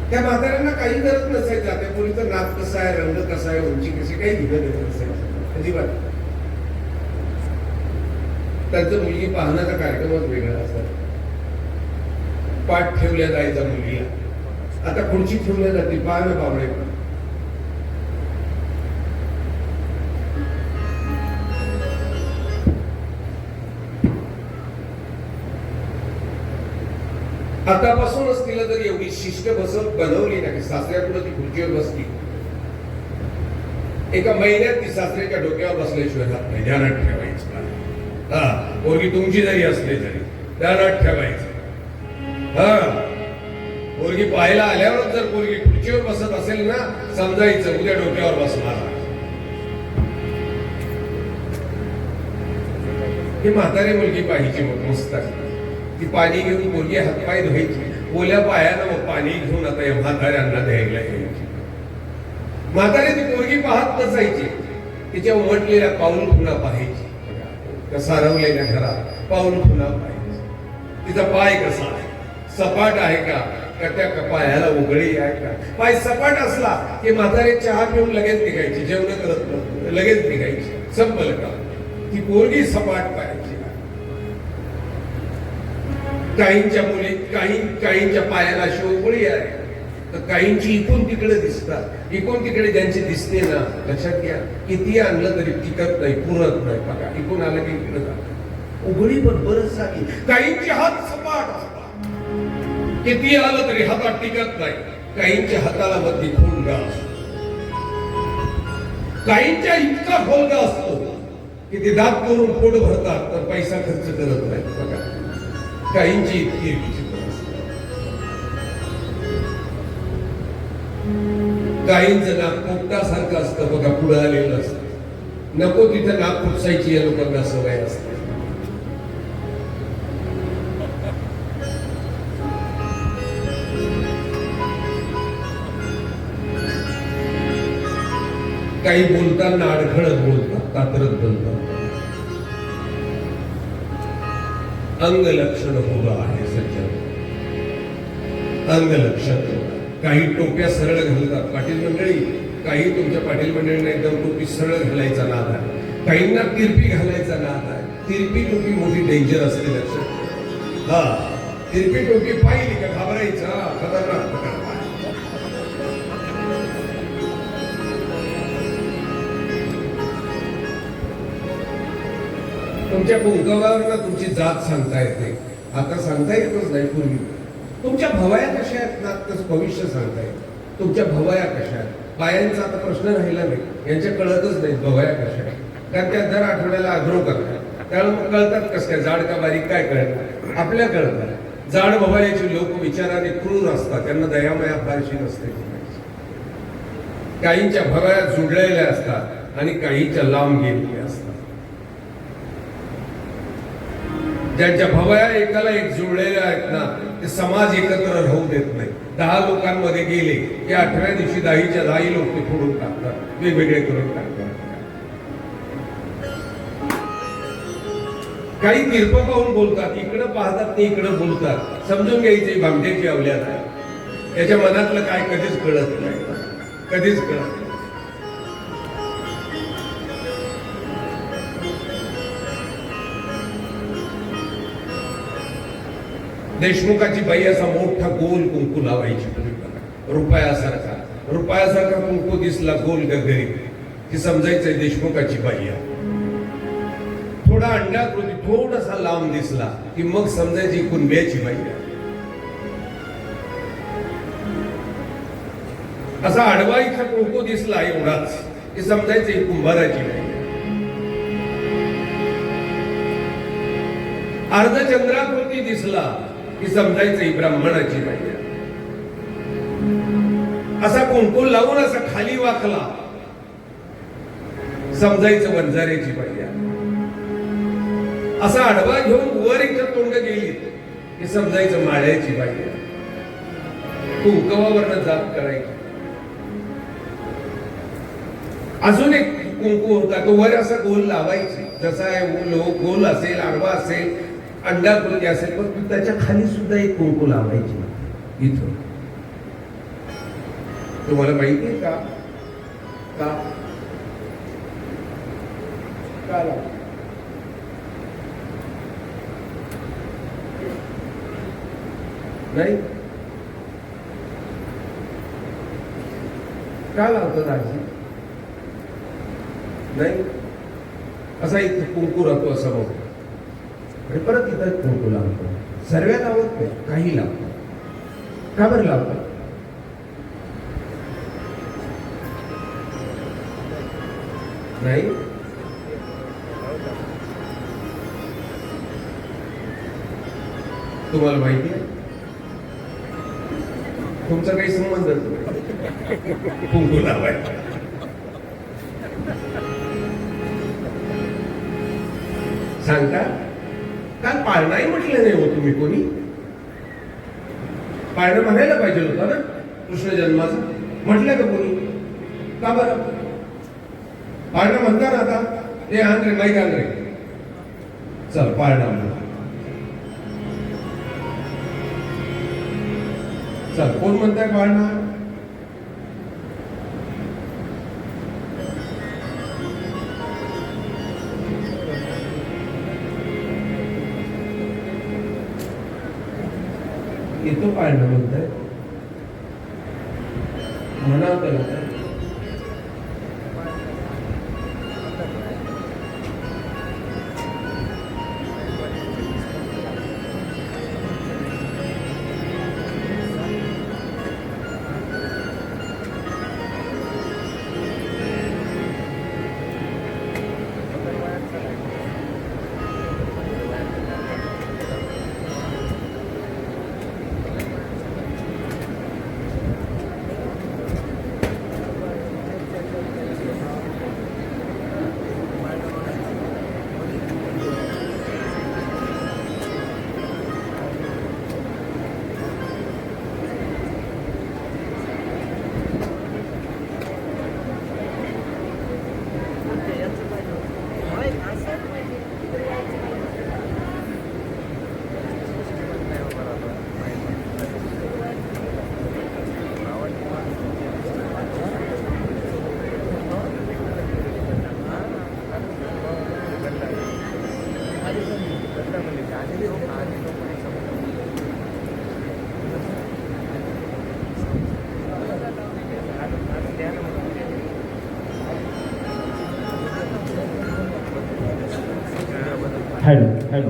त्या म्हाताऱ्यांना काही गरज नसायची. त्या मुलीचं नाक कसं आहे, रंग कसा आहे, उंची कशी काही घेणं देत नसायचं अजिबात. त्यांचं मुलगी पाहण्याचा कार्यक्रमच वेगळा असायचा. पाठ ठेवल्या जायचा मुलीला. आता खुर्ची ठेवल्या जाते पाहणं बावडे. आतापासूनच तिला जर एवढी शिष्ट बसत बनवली ना की सासऱ्याकडे ती खुर्चीवर बसली. एका महिन्यात ती सासऱ्याच्या डोक्यावर बसल्याशिवाय राहत नाही. ध्यानात ठेवायचं. हा पोरगी तुमची जरी असली तरी ध्यानात ठेवायचं. हा पोरगी पाहायला आल्यावर जर पोरगी खुर्चीवर बसत असेल ना, समजायचं उद्या डोक्यावर बसणार. ही म्हातारी मुलगी पाहिजे मग मस्त. ती पाणी घेऊन पोरगी हातपाय धुवायची, ओल्या पायानं मग पाणी घेऊन आता या म्हाताऱ्यांना द्यायला यायची. म्हातारी ती पोरगी पाहत नसायची, तिच्या उमटलेल्या पाऊल खुणा पाहायची. त्या सारवलेल्या घरात पाऊल खुणा पाहायची. तिचा पाय कसा आहे, सपाट आहे का त्या पायाला उघडी आहे का. पाय सपाट असला की म्हातारी चहा पिऊन लगेच निघायची, जेवण करत लगेच निघायची. संपल का. ती पोरगी सपाट पायाची. काहींच्या मुलीत काहींच्या पायाला शिवपुळी आहे, तर काहींची इकून तिकडे दिसतात. इकून तिकडे ज्यांची दिसते ना, लक्षात घ्या किती आणलं तरी टिकत नाही, पुरत नाही. बघा इकून आलं की इकडे जात उघडी पण बरंच झाली. काहींचे हात सपाट असतात, किती आलं तरी हातात टिकत नाही. काहींच्या हाताला मध्ये खोलगा असतो, काहींच्या इतका खोलगा असतो की ते दात करून पोट भरतात तर पैसा खर्च करत नाहीत. बघा काहींची इतकी विचित्र असते. काहींचं नाक पोपटासारखं असतं, बघा पुढे आलेलं असतं. नको तिथं नाक खुपसायची या लोकांना सवय असते. काही बोलताना अडखळत बोलतात, कातरत बोलतात. अंग लक्षण होगा आहे सज्जन, अंग लक्षण. काही टोप्या सरळ घालतात पाटील मंडळी, काही तुमच्या पाटील मंडळींना एकदम टोपी सरळ घालायचा नाद आहे, काहींना तिरपी घालायचा नाद आहे. तिरपी टोपी मोठी डेंजर असते, लक्षात. हा तिरपी टोपी पाहिली का घाबरायचा, खतरनाक प्रकार. तुमच्या कुंकवावर तुमची जात सांगता येते, आता सांगता येतच नाही. पूर्वी तुमच्या भवया कशा आहेत ना, तसं भविष्य सांगता येत. तुमच्या भवया कशा आहेत, पायांचा आता प्रश्न राहिला नाही, यांच्या कळतच नाही भवया कशा आहेत. कारण त्या दर आठवड्याला आग्रह करतात, त्यामुळे कळतात कसं काय, जाड का बारीक काय कळतात. आपल्या कळतात. जाड भवयाचे लोक विचाराने क्रूर असतात, त्यांना दयामया फारशी नसते. काहींच्या भवया जुडलेल्या असतात आणि काहींच्या लांब गेलेल्या असतात. ज्यांच्या भवया एकाला एक जुळलेल्या आहेत ना, ते समाज एकत्र राहू देत नाही. 10 लोकांमध्ये गेले की 8व्या दिवशी 10च्या 10 लोक ते फोडून टाकतात, वेगवेगळे करून टाकतात. काही तिरप पाहून बोलतात, इकडं पाहतात ते इकडं बोलतात. समजून घ्यायचे भामटेची अवल्यात आहे. त्याच्या मनातलं काय कधीच कळत नाही, कधीच कळत नाही. देशमुखाची बाई असा मोठा गोल कुंकू लावायची, रुपयासारखा कुंकू दिसला गोल गगरी की समजायचंय देशमुखाची बाई आहे. थोडा अंडाकृती थोडासा लांब दिसला की मग समजायची कुंभ्याची बाई आहे. असा आडवा इथं कुंकू दिसला एवढाच की समजायचं ही कुंभाराची बाई आहे. अर्धचंद्राकृती दिसला की समजायचं ही ब्राह्मणाची बाई आहे. असा कुंकू लावून असा खाली वाकला समजायचं वंजाऱ्याची बाई आहे. असा आडवा घेऊन वर इथं तोंड गेली की समजायचं माळ्याची बाई आहे. कुंकवावरनं जाप करायची. अजून एक कुंकू होता, तो वर असा गोल लावायची, जसा गोल असेल, आडवा असेल, अंडाकृती असेल, पण त्याच्या खाली सुद्धा एक कुंकू लावायची इथं. तुम्हाला माहिती आहे का का नाही का लावतात आजी? नाही, असा एक कुंकू राहतो असा बघ, आणि परत इथं कुंकू लावतो. सर्व लावत नाही, काही लावतो. का बरं लावतात? नाही तुम्हाला माहिती आहे तुमचा काही संबंध नाही कुंकू लावायचा. सांगता काल पाळणाही म्हटलं नाही हो तुम्ही कोणी. पाळणं म्हणायला पाहिजे होतं ना कृष्ण जन्माचं. म्हटलं का कोणी? का बरं पाळणं म्हणता ना आता. ते आण रे माईक आण रे. चल पाळणं म्हणा. चल कोण म्हणताय पाळणं? येतो पाळणं म्हणताय म्हणा त्याला. हॅलो हॅलो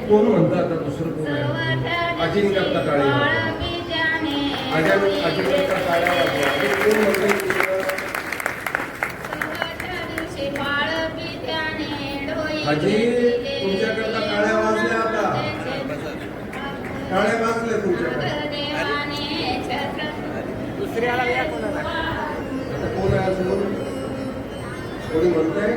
कोण म्हणतं आता दुसरं कोण आहे? अजिंक्यता काळे अजिंक्यता काळ्या वाजवा. कोण म्हणतंय दुसरं? अजी तुमच्याकरता काळ्या वाजल्या आता. काळ्या वाजल्या तुमच्याकडे. आता कोण आहे अजून? कोणी म्हणतंय?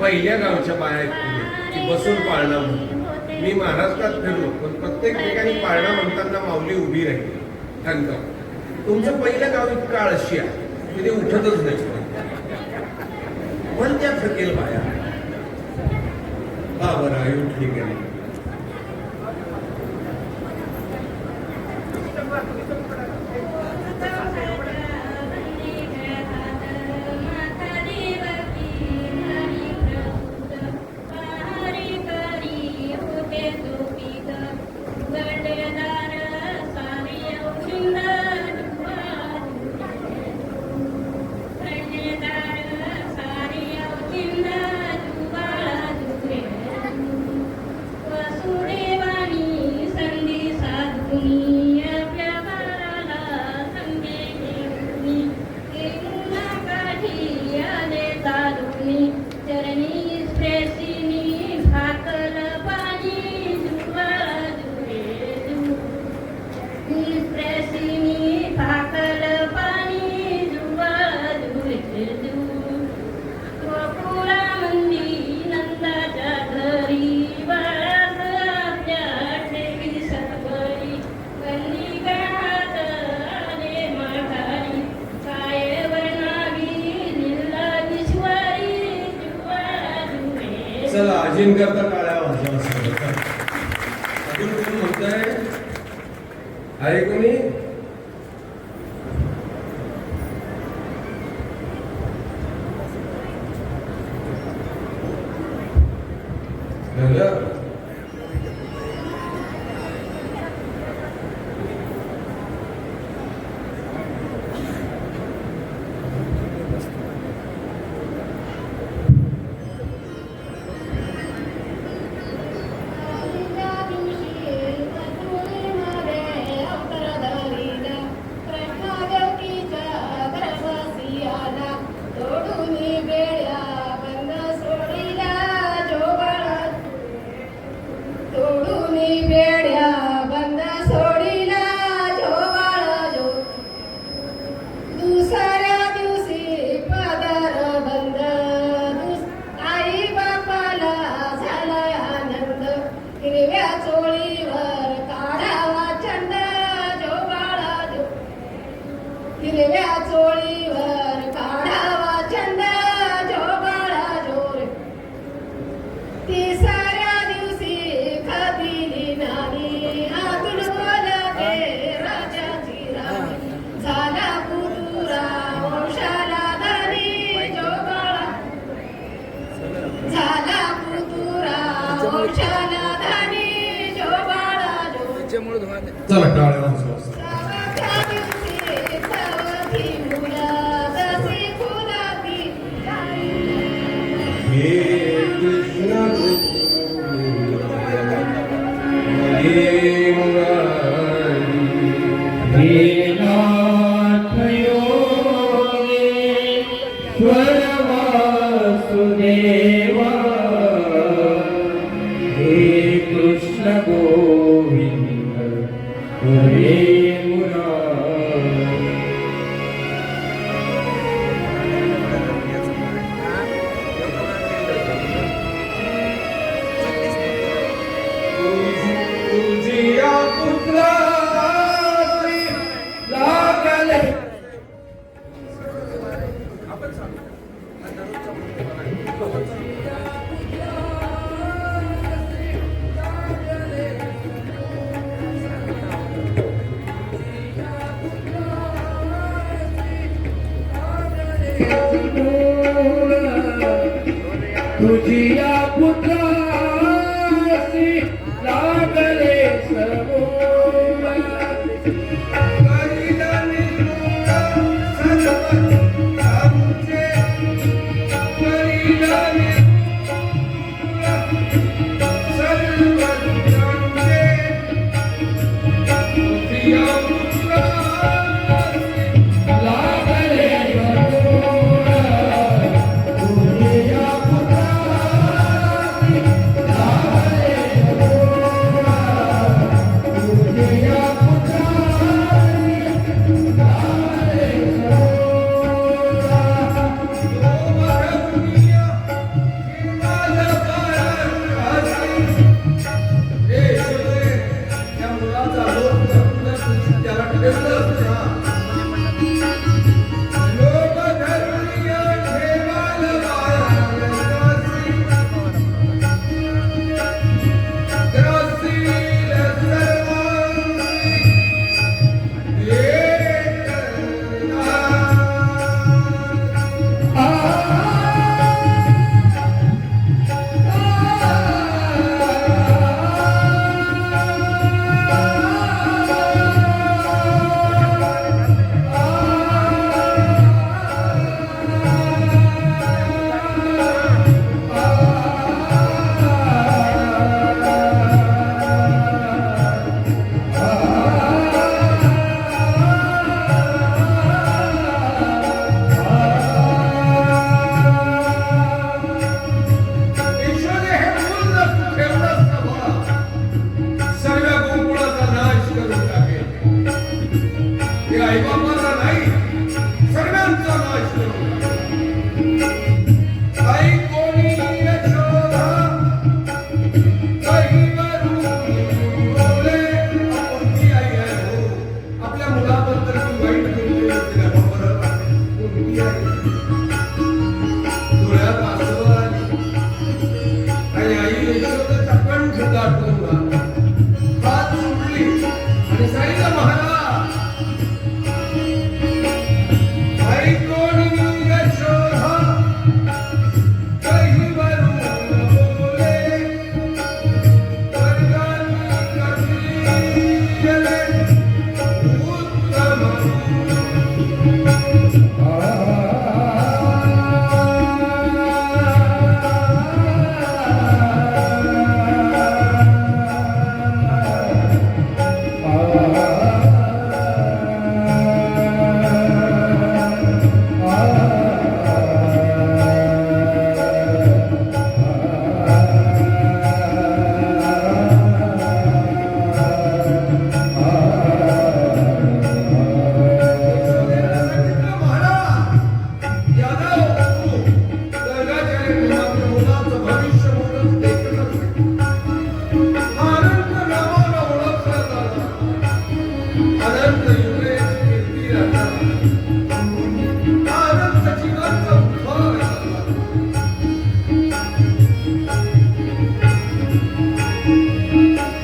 पहिल्या गावच्या बाया आहेत की बसून पाळणा म्हणून. मी महाराष्ट्रात फिरलो पण प्रत्येक ठिकाणी पाळणा म्हणताना माऊली उभी राहिली ठणकावून. तुमचं पहिलं गाव इतकं आळशी आहे की ते उठतच नाही. पण त्या थकेल बाया हा बरं आई उठली गेली. दाजींकरता टाळ्या वाजवा असं. अजून कोण म्हणताय? आहे कोणी? झालं? हिरव्या चोळीवर काढावा चंड जो बाळा जो हिरव्या चोळीवर काढावा चंड जो बाळा जो रे तिसऱ्या दिवशी खदिली नानी आतुर लगे राजाची राणी झाला पुतुरा वंशाला धनी जो बाळा झाला पुतुरा वंशाला चला टाळ्या वाजवा. हे कृष्ण हे मुरारी, हे नाथ योगेश्वर वासुदेवा, हे कृष्ण गोविंद हरे मुरारी. तुझिया पुत्रासी लागले तुझिया पुत्रासी लागले समोर. करिलानी सर्व आमचे, करिलानी सर्व आमचे. तुझिया पुत्रासी लागले समोर. तुझिया पुत्रासी लागले समोर.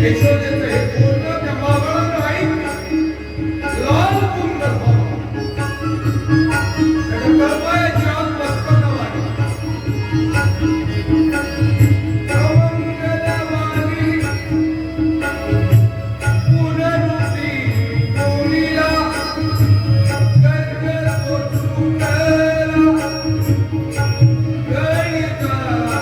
यशोदेचं हे बोलणं त्या मावळानं ऐकलं. लाल कुंड झाला. त्याच्या तळपायाची आग मस्तकाला लागली. अमंगलवाणी पुनरुक्ती बोलीला गणगण ओचुकला गणितासी.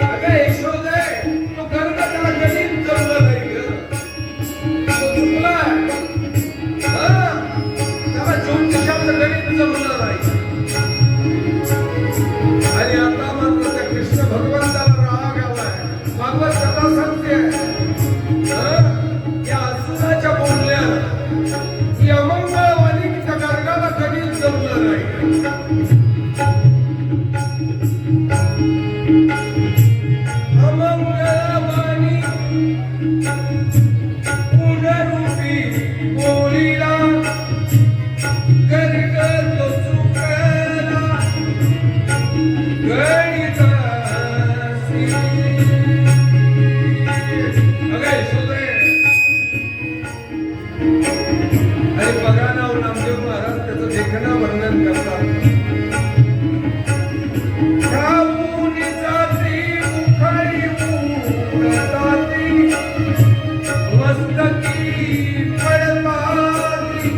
अगं यशोदे, तो गर्ग त्याला कधीच जमलं नाही गं. तो चुकलाय. हं? त्याला ज्योतिषाचं गणित जमलं नाही. आणि आता मात्र त्या कृष्ण भगवंताला राग आलाय. भागवत कथा सांगते या असुराच्या बोलण्यानं की अमंगळवाणी त्या गर्गाला कधीच जमलं नाही. अमंगलवाणी पुनरुक्ती बोलीला गर्ग चुकला गणितासी. अगं यशोदे, अरे बघा ना नामदेव महाराज त्याचं देखणं वर्णन करतात. खाऊनी जाती उखळी उडताती मस्तकी पडताती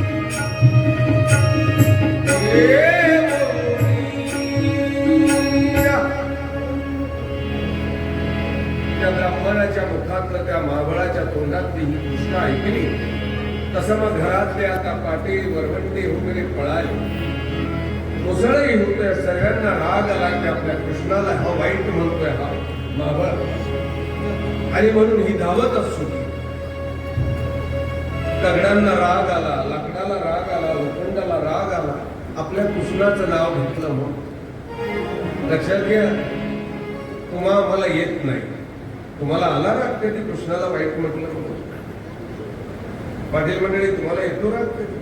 देवोनिया. त्या ब्राह्मणाच्या मुखातलं त्या महाबळाच्या तोंडातली ही गोष्ट ऐकली तसं मग घरातले आता पाटील वरवंटे वगैरे पळाले. मुसळही होतोय. सगळ्यांना राग आला की आपल्या कृष्णाला हा वाईट म्हणतोय हा महाबळ. आणि म्हणून ही धावतच सुटली. दगडांना राग आला, लाकडाला राग आला, लोखंडाला राग आला. आपल्या कृष्णाचं नाव घेतलं. मग लक्षात घ्या, तुम्हा मला येत नाही. तुम्हाला आला राग कधी कृष्णाला वाईट म्हटलं म्हणून? पाटील मंडळी, तुम्हाला येतो राग कधी?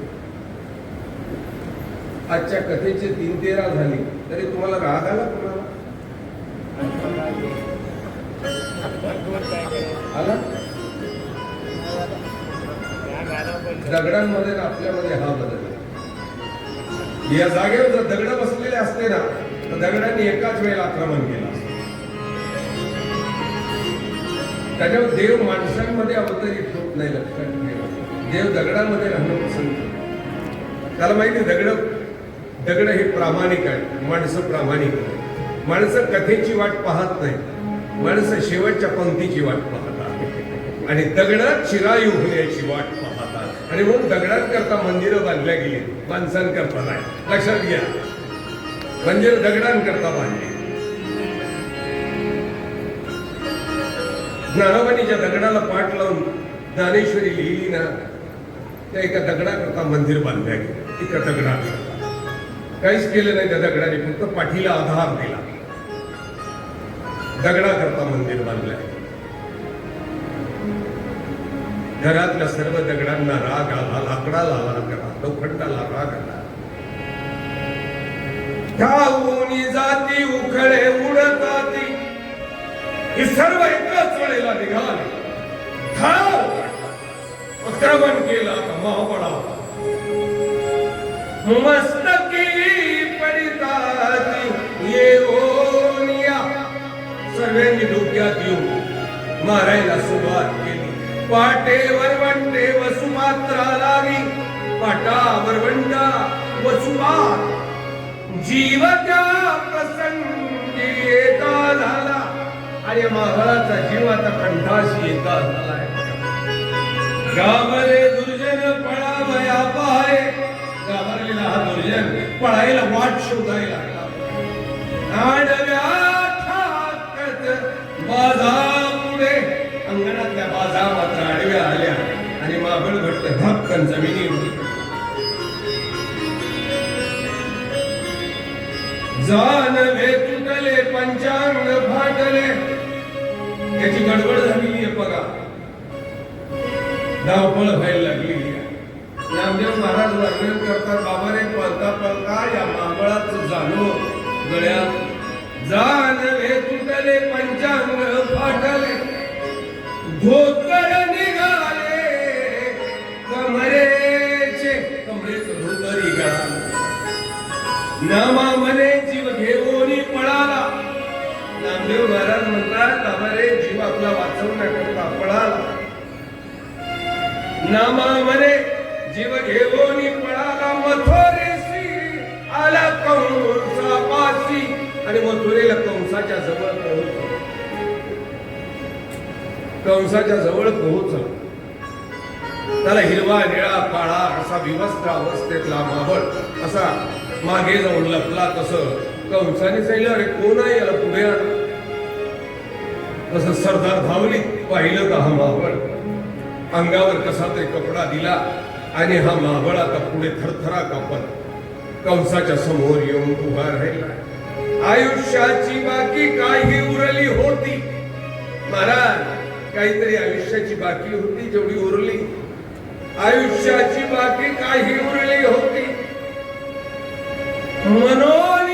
आजच्या कथेचे 3-13 झाली तरी तुम्हाला राग आला कोणाला? आला? दगडांमध्ये आपल्यामध्ये हा बदल. या जागेवर जर दगड बसलेले असते ना तर दगडांनी एकाच वेळेला आक्रमण केलं असतं. त्याच्यावर देव माणसांमध्ये अवतरित होत नाही. लक्षात ठेवा, देव दगडांमध्ये राहणं पसंत करतो. त्याला माहिती दगड हे प्रामाणिक आहे. माणसं प्रामाणिक आहे. माणसं कथेची वाट पाहत नाही. माणसं शेवटच्या पंक्तीची वाट पाहतात आणि दगड चिरायू होण्याची वाट पाहतात. आणि म्हणून दगडांकरता मंदिरं बांधल्या गेली, माणसांकरता नाही. लक्षात घ्या, मंदिर दगडांकरता बांधली. ज्ञानोबांच्या दगडाला पाठ लावून ज्ञानेश्वरी लिहिली ना, त्या एका दगडाकरता मंदिर बांधल्या गेलं. एका दगडाकरता काहीच केलं नाही त्या दगडाने, फक्त पाठीला आधार दिला. दगडाकरता मंदिर बांधलंय. घरातल्या सर्व दगडांना राग आला, लाकडाला राग आला, लोखंडाला राग आला. धावून जाती उखळे उडताती, ही सर्व एकाच वेळेला निघाली. धाव आक्रमण केलं आता महाबळावर. मस्तकी पडिताती येऊनिया. सर्वांनी डोक्यात येऊन मारायला सुरुवात केली. पाटे वरवंटे वसुमात्रा लागी. पाटा वरवंटा वसुमात जीव त्या प्रसंगी येता झाला. आणि महाराजाचा जीव आता कंठाशी येता झालाय. गावले दुर्जन पळावया पाहे. घाबरलेला हा दुर्जन पळायला वाट शोधायला लागला. आडव्या ठाकत बाजा पुढे जमिनीवर जान तुटले पंचांग फाटले याची गडबड झालेली आहे बघा. धावपळ व्हायला लागलेली आहे. नामदेव महाराज वर्णन करतात, बाबा रे पळता पळता या मांबळाचं जाणो गळ्यात जान तुटले पंचांग फाटले धोतर निघाले कमरेचे धोतर निघाले नामा मने जीव घेऊन पळाला. नामदेव महाराज म्हणतात, बाबा रे जीव आपला वाचवण्याकरता पळाला. नामा मने जीव घेऊन पळाला मथुरेशी आला कंसापाशी आणि मथुरेला कंसाच्या जवळ पोहोचला. कंसाच्या जवळ पोहोचला. त्याला हिरवा निळा काळा असा विवस्त्र अवस्थेतला मावळ असा मागे जाऊन लपला. तसं कंसाने सांगितलं, अरे कोण आहे याला पुढे आण. तसं सरदार धावली, पाहिलं का हा मावळ, अंगावर कसा तरी कपडा दिला आणि हा मावळ आता पुढे थरथरा कापत कंसाच्या समोर येऊन उभा राहिला. आयुष्याची बाकी काही उरली होती. महाराज, काहीतरी आयुष्याची बाकी होती, जेवढी उरली. आयुष्याची बाकी काही उरली होती म्हणून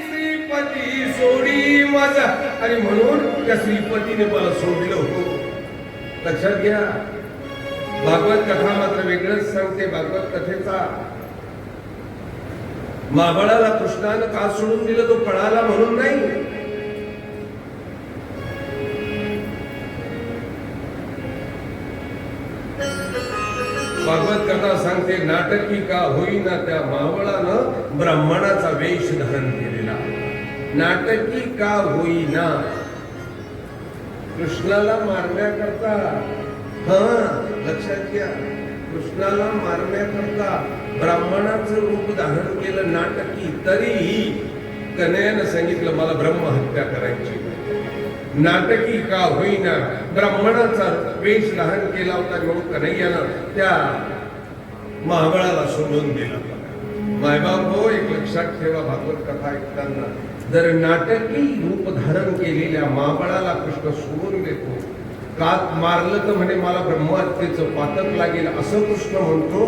श्रीपती सोडी माझा. आणि म्हणून त्या श्रीपतीने मला सोडलं होतं. लक्षात घ्या, भागवत कथा मात्र वेगळंच सांगते. भागवत कथेचा महाबळाला कृष्णानं का सोडून दिलं, तो पळाला म्हणून नाही. भागवत कथा सांगते, नाटकी का होईना त्या मावळानं ब्राह्मणाचा वेश धारण केलेला. नाटकी का होईना, कृष्णाला मारण्याकरता, हा लक्षात घ्या, कृष्णाला मारण्याकरता ब्राह्मणाचं रूप धारण केलं नाटकी. तरीही कन्हैयानं सांगितलं मला ब्रह्महत्या करायची. नाटकी का होईना ब्राह्मणाचा वेश धारण केला होता म्हणून कन्हैयानं त्या महाबळाला सोडून दिला. मायबाप हो, एक लक्षात ठेवा, भागवत कथा ऐकताना जर नाटकी रूप धारण केलेल्या महाबळाला कृष्ण सोडून देतो, का मारलं तर म्हणे मला ब्रह्महत्येचं पातक लागेल असं कृष्ण म्हणतो.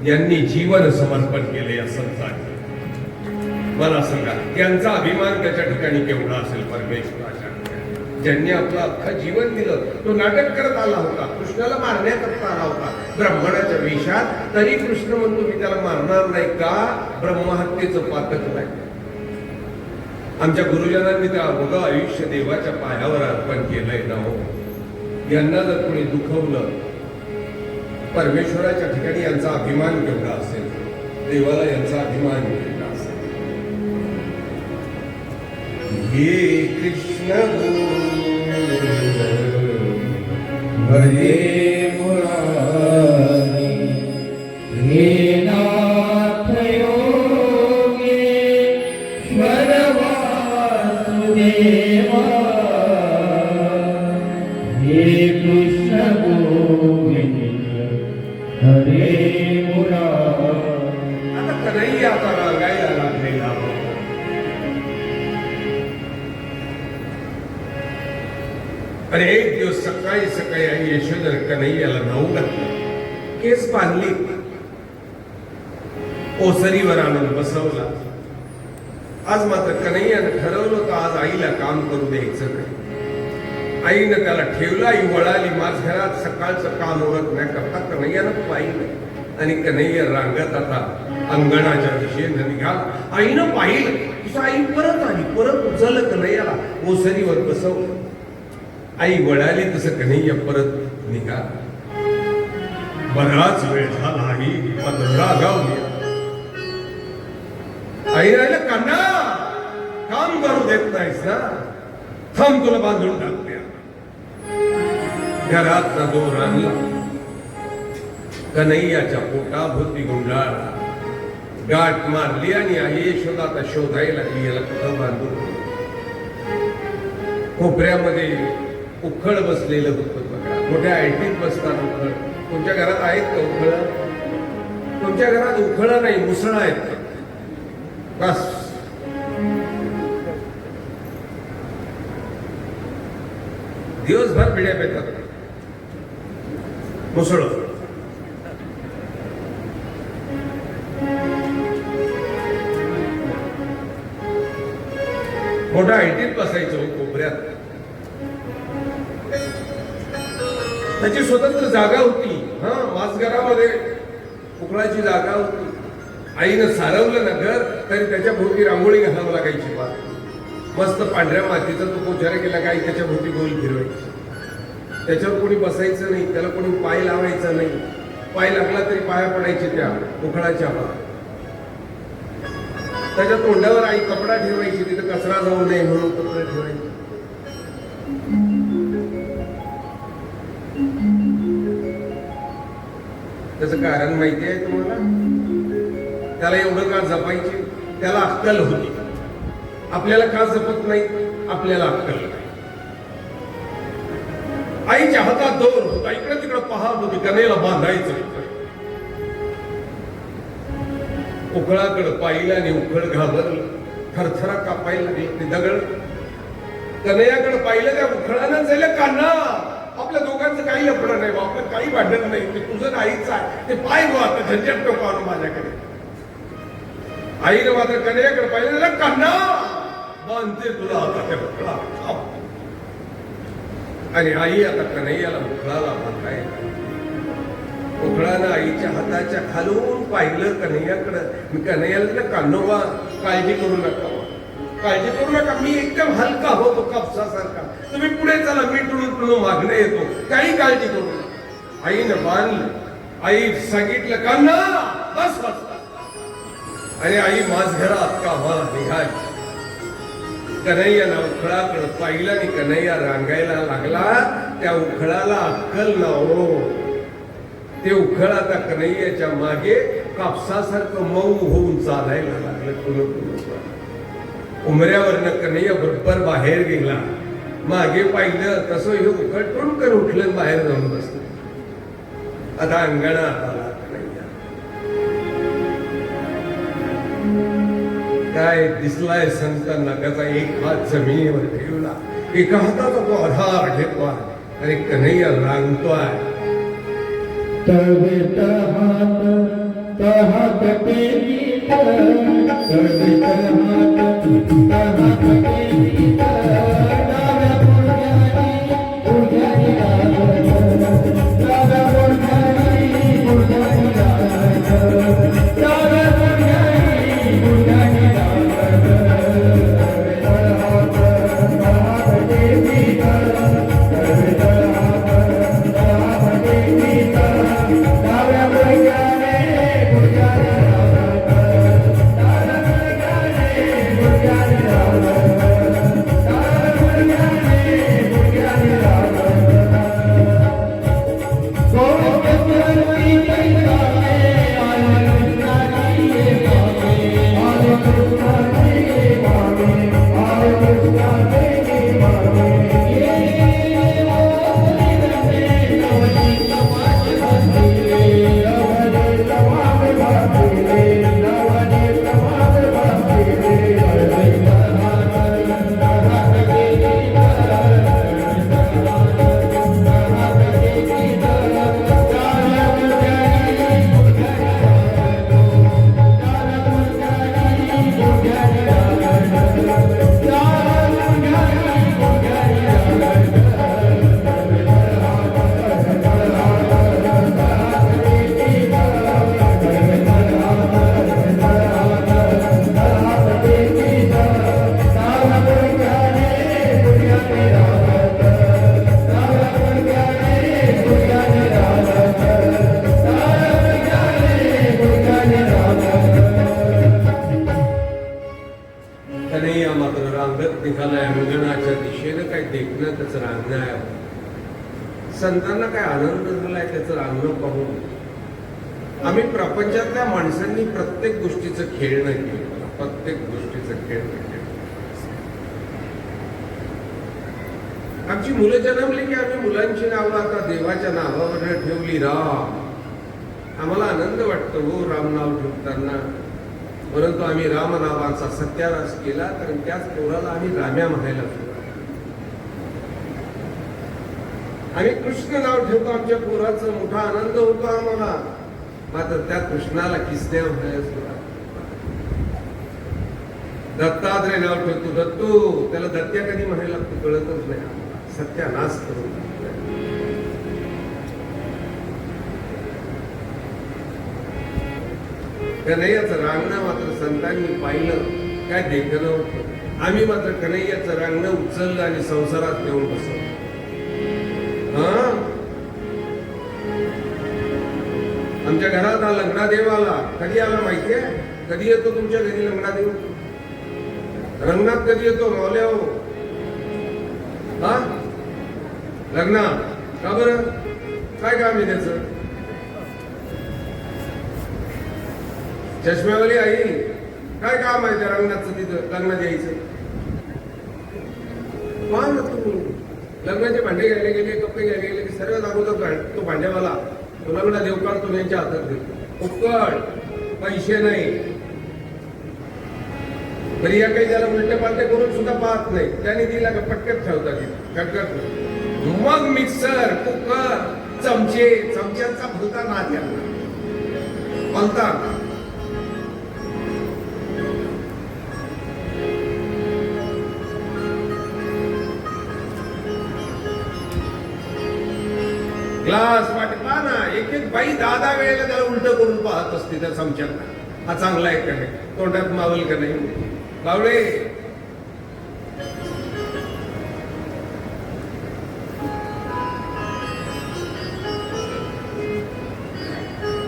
यांनी जीवन समर्पण केले असं सांगितलं. मला सांगा, त्यांचा अभिमान त्याच्या ठिकाणी केवढा असेल परमेश्वराच्या. ज्यांनी आपलं अख्खं जीवन दिलं, तो नाटक करत आला होता, कृष्णाला मारण्याकरता आला होता ब्राह्मणाच्या वेशात. तरी कृष्ण म्हणतो मी त्याला मारणार नाही, का ब्रह्महत्येचं पातक नाही. आमच्या गुरुजनांनी त्या अवघं आयुष्य देवाच्या पायावर अर्पण केलंय ना हो. यांना जर कोणी दुखवलं, परमेश्वराच्या ठिकाणी यांचा अभिमान केवढा असेल, देवाला यांचा अभिमान केवढा असेल. हे कृष्ण हरे मुरारी हे नाथ योगेश्वर वासुदेवा हे कृष्ण गोविंद हरे मुरारी. आता कन्हैया आता रागायला लागलेला. आणि एक दिवस सकाळी सकाळी आई यशोधर कन्हैयाला नाऊ घातलं, केस बांधली, ओसरीवर आणून बसवला. आज मात्र कन्हैयानं ठरवलं होतं आज आईला काम करू द्यायचं नाही. आईनं त्याला ठेवला, आई वळाली. माझ घरात सकाळचं काम उरत नाही करता कन्हैयानं पाहिलं आणि कन्हैया रांगत आता अंगणाच्या दिशेनं निघाला. आईनं पाहिलं, तुझं आई परत आली, परत उचललं कन्हैयाला, ओसरीवर बसवलं. आई वळाली तसं कन्हैया परत निघाला. बराच वेळ झाला आई रागावली. आई राहिलं, कान्हा काम करू देत नाहीस ना, थांब तुला बांधून टाकते. घरात ना दोर आणला, कन्हैयाच्या पोटाभोवती गुंडाळला, गाठ मारली आणि आई यशोदा आता शोधायला लागली याला कुठं बांधून. कोपऱ्यामध्ये उखळ बसलेलं होतं बघा, मोठ्या ऐटीत बसतात उखळ. तुमच्या घरात आहेत का उखळ? तुमच्या घरात उखळं नाही, मुसळं आहेत बस. दिवसभर पिढ्या पेतात मुसळ. मोठा आयटीत बसायचो कोपऱ्यात. त्याची स्वतंत्र जागा होती. हा, वासघरामध्ये उकळाची जागा होती. आईनं सारवलं ना घर तरी त्याच्या भोवती रांगोळी घालावं लागायची. बा मस्त पांढऱ्या मातीचा तो पोचारा केला का आई त्याच्या भोवती गोल फिरवायची. त्याच्यावर कोणी बसायचं नाही, त्याला कोणी पाय लावायचा नाही. पाय लागला तरी पाया पडायचे त्या उखळाच्या. त्याच्या तोंडावर आई कपडा ठेवायची, तिथं कचरा जाऊ नये म्हणून कपडा ठेवायचे. त्याचं कारण माहिती आहे तुम्हाला? त्याला एवढं का जपायचे? त्याला अक्कल होती. आपल्याला का जपत नाही? आपल्याला अक्कल नाही. आईच्या हातात दोर होता, इकडे तिकडे पाहत होती, कनेला बांधायचं. उखळाकडे पाहिलं आणि उखळ घाबरलं, थरथरा कापायला लागले ते दगड. कन्हैयाकडे पाहिलं, त्या उखळानं झालं कान्हा आपल्या दोघांचं काही लफडं नाही, आपलं काही भांडण नाही, ते तुझं नाहीच आहे, ते पाय गो आता झंझट नको आणू माझ्याकडे. आईनं मात्र कन्हैयाकडे पाहिलं, कान्हा बांधते तुला आता त्या उखळा. आणि आई आता कन्हैयाला उखळाला बांधाय. उखळानं आईच्या हाताच्या खालून पाहिलं कन्हैयाकडं. मी कन्हैयाला कान्होबा काळजी करू नका, काळजी करू नका, मी एकदम हलका होतो कापसासारखा, तुम्ही पुढे चला, मी टुणू मागणं येतो, काही काळजी करू नका. आईनं बांधलं. आई सांगितलं कान्हा बस बस. आणि आई माझघरात कामाला निघाली. कन्हैयानं उखळाकडे पाहिलं आणि कन्हैया रांगायला लागला. त्या उखळाला अक्कल ना हो. ते उखळ आता कन्हैयाच्या मागे कापसासारखं मऊ होऊन चालायला लागलं. उमऱ्यावरनं कन्हैया बरोबर बाहेर गेला. मागे पाहिलं तसं हे उखळ टुणकन उठलं, बाहेर जाऊन बसलं. आता अंगणात आला कन्हैया. काय दिसलाय संत नगाचा एक हात जमिनीवर ठेवला, एका हाताचा तो आधार घेतोय आणि कन्हैया रांगतोय. तवे तहात पेली तवे तहात पेली दादा पुजारी पुजारी दादा पुजारी पुजारी दादा पुजारी पुजारी संतांना काय आनंद झालाय त्याचं रांगण पाहून. आम्ही प्रपंचातल्या माणसांनी प्रत्येक गोष्टीचं खेळणं केलं, प्रत्येक गोष्टीचं खेळणं केलं. आमची मुलं जन्मली की आम्ही मुलांची नावं आता देवाच्या नावावर ठेवली राम, आम्हाला आनंद वाटतो हो राम नाव ठेवताना, परंतु आम्ही रामनावाचा सत्यानाश केला, कारण त्याच पोराला आम्ही राम्या म्हणायला सुरुवात. आम्ही कृष्ण नाव ठेवतो, आमच्या पोराचा मोठा आनंद होतो आम्हाला, मात्र त्या कृष्णाला किसन्या म्हणायला सुरुवात. दत्तात्रय नाव ठेवतो, दत्तू, त्याला दत्त्या कधी म्हणायला लागतो कळतच नाही आम्हाला. सत्यानाश करून कन्हैयाचं रांगणं मात्र संतांनी पाहिलं, काय देखणं होतं. आम्ही मात्र कन्हैयाचं रांगणं उचललं आणि संसारात नेऊन बसवलं. आमच्या घरात हा लंगडा देव आला. कधी आला माहितीये? कधी येतो तुमच्या घरी लंगडा देव? रंगणात कधी येतो मावल्या हो? हा, लग्नात. का बरं? काय काम आहे त्याचं? चष्म्यावाली आई, काय काम आहे त्या रंगणाचं तिथं लग्नात यायचं? मान तू लग्नाचे भांडे घ्यायला गेले, कपडे घ्यायला गेले की सर्वात अगोदर तो भांड्यावाला तो लग्न देव काढतो, यांच्या हातात देतो. उकड, पैसे नाही. तरी या काही त्याला उलटे पालटे करून सुद्धा पाहत नाही. त्याने दिला का पटकन ठेवतात कटकट. मग मिक्सर, कुकर, चमचे, चमच्यांचा भलता ना त्यांना भलता. ग्लास वाटे पहा ना, एक एक बाई 10 वेळेला त्याला उलट करून पाहत असते त्या चमच्याला. हा चांगला आहे का नाही, तोंडात मावल का नाही. बावळे,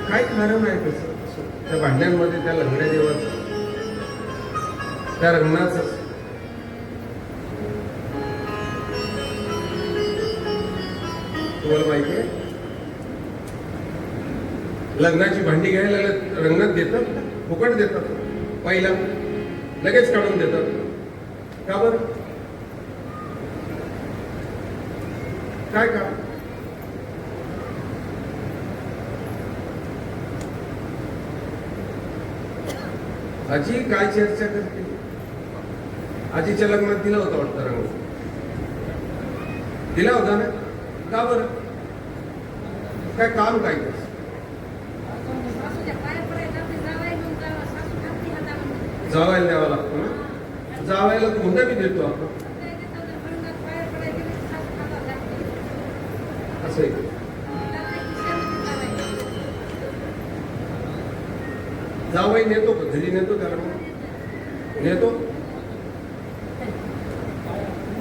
काय कारण आहे कसं त्या भांड्यांमध्ये त्या लंगड्या देवाचं, त्या रंगणाचं? तुम्हाला माहिती आहे? लग्नाची भांडी घ्यायला रंगणात देतात, फुकट देतात, पहिला लगेच काढून देतात. का बरं? काय का? आजी काय चर्चा करते? आजीच्या लग्नात दिला होता वाटतं रंग, दिला होता ना? का बरं? काय काम काय? जावायला द्यावा लागतो ना? जावायला कोणता बी देतो आपण, असं आहे. जावाई नेतो का घरी? नेतो त्याला? नेतो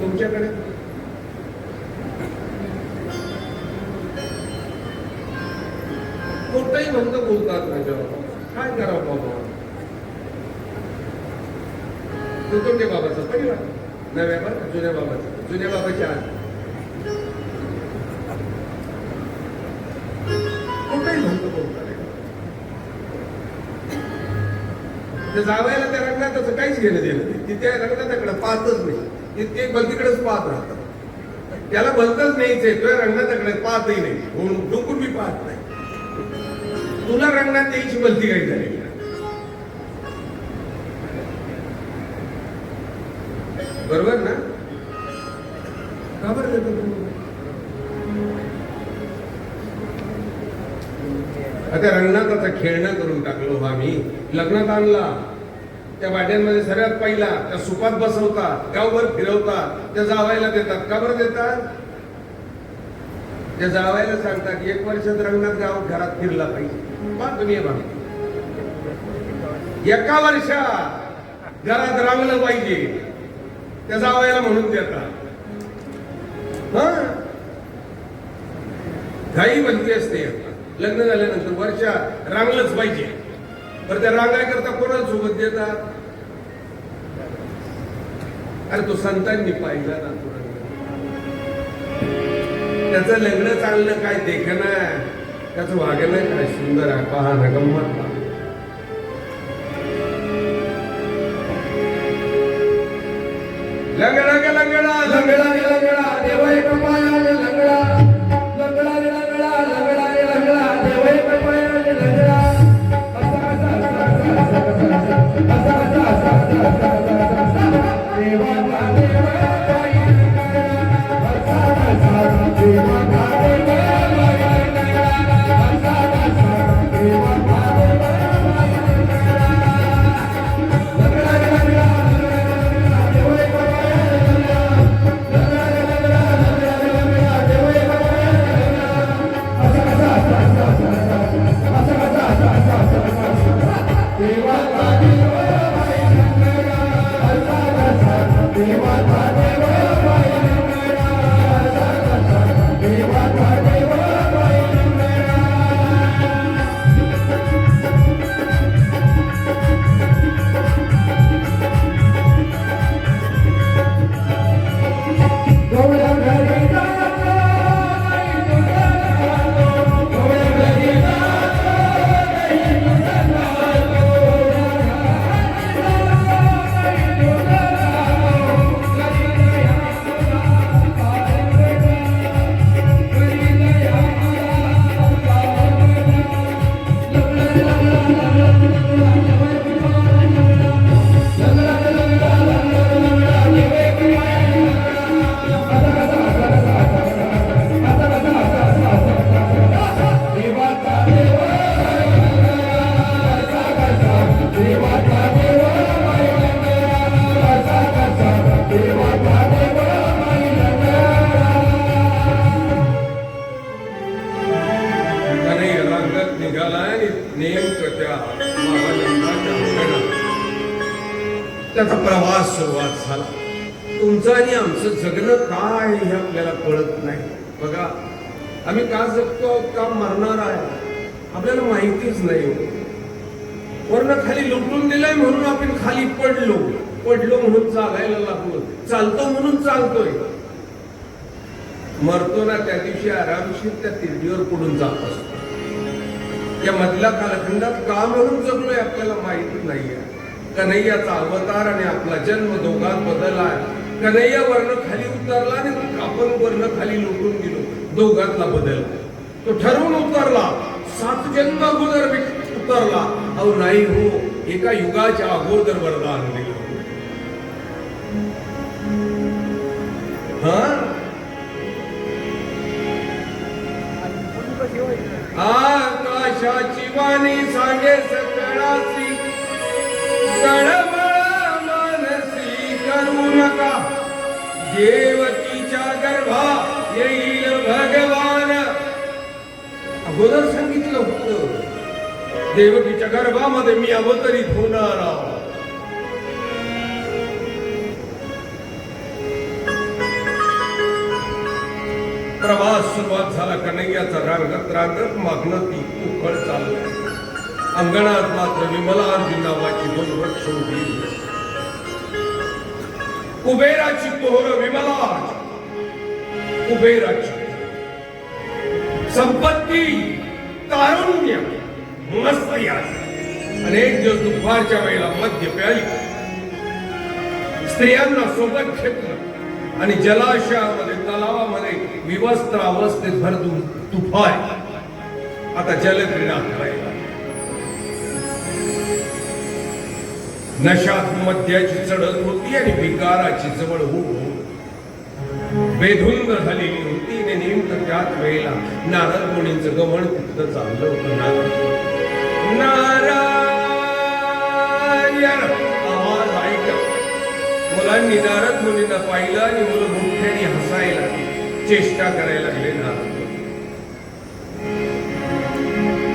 तुमच्याकडे? कोणताही म्हणतं बोलतात माझ्यावर. काय करावं बाबा? तुमच्या बाबाचा परिवार नव्या बाबा, जुन्या बाबाचा, जुन्या बाबाच्या आज कोणताही म्हणतं बोलतात. जावयाला त्या रंगणात काहीच घेणं देणं नाही. तिथे रंगणाकडे पाहतच नाही, ते बलतीकडेच पाहत राहतात. त्याला भलतच नाहीच आहे, तुझ्या रंगणाकडे पाहतही नाही, डुंकून बी पाहत नाही. तुला रंगणात द्यायची भलती काही झाली? बरोबर ना? का बरं देतो तुम्ही? आता रंगणात आता खेळणं करून टाकलो हो आम्ही. लग्नात आणला, त्या वाट्यांमध्ये सगळ्यात पहिला त्या सुपात बसवतात, गावभर फिरवतात, त्या जावायला देतात. का बरं देतात? त्या जावायला सांगतात 1 वर्षात रंगणात गाव घरात फिरला पाहिजे. पहा तुम्ही बघा, 1 वर्षात घरात रांगलं पाहिजे, त्या जावयाला म्हणून देतात. घाई बनती असते. लग्न झाल्यानंतर वर्षात रांगलंच पाहिजे. तर त्या रांगाय करता कोणाला सोबत देतात? अरे तो संतांनी पाहिला ना, तो त्याचं लग्न चाललं काय देखणं, त्याचं वागणं काय सुंदर आहे. पहा ना, गंमत पहा. लंगडा गे लंगडा, लंगडा रे लंगडा, देव एक पायाने लंगडा, लंगडा रे लंगडा, लंगडा रे लंगडा, देव एक पायाने लंगडा. नेमकं त्या महानंदाच्या अंगणात त्याचा प्रवास सुरुवात झाला. तुमचं आणि आमचं जगणं काय हे आपल्याला कळत नाही. बघा, आम्ही का जगतो, का मरणार आहे आपल्याला माहितीच नाही हो. वरनं खाली लुटून दिलंय म्हणून आपण खाली पडलो म्हणून चालायला लागलो, चालतो म्हणून चालतोय. मरतो ना त्या दिवशी आरामशीर त्या तिरडीवर पडून जात असतो. या मधल्या कालखंडात का म्हणून जगलोय आपल्याला माहिती नाहीये. कन्हैयाचा अवतार आणि आपला जन्म दोघांत बदललाय. कन्हैया वर्ण खाली उतरला आणि आपण वर्ण खाली लुटून गेलो, दोघांतला बदल. तो ठरवून उतरला, 7 जन्म अगोदर उतरला. अहो नाही हो, एका युगाच्या अगोदर वरदान दिलं. आकाशाची वाणी सांगे सकळासी, तळमळ मानसी करू नका. देवकीच्या गर्भा येईल भगवान. अगोदर सांगितलं होतं, देवकीच्या गर्भामध्ये मी अवतरित होणार आहोत. प्रवास सुरुवात झाला. कन्हैयाचा रांगत रांगत मागणं ती उखळ चालला. अंगणात मात्र विमलार्जुन नावाची 2 वृक्ष उभी. कुबेराची पोहर विमलार्जुन, कुबेराची संपत्ती, तारुण्य, मस्त याद. अनेक दिवस दुपारच्या वेळेला मद्य प्यायली, स्त्रियांना सोबत घेतलं आणि जलाशयामध्ये तलावामध्ये विवस्त्र अवस्थेत भरतून तुफाय. आता जलक्रीडा करायला. नशात मद्याची चढत होती आणि विकाराची जवळ होऊन बेधुंद झालेली होती. आणि नेमकं त्याच वेळेला नारद मुनींचं गमन तिथं चाललं होतं. नारायण आवाज ऐकला. मुलांनी नारद मुनींना पाहिलं आणि मुलं मोठ्याने हसायला, चेष्टा करायला लागले.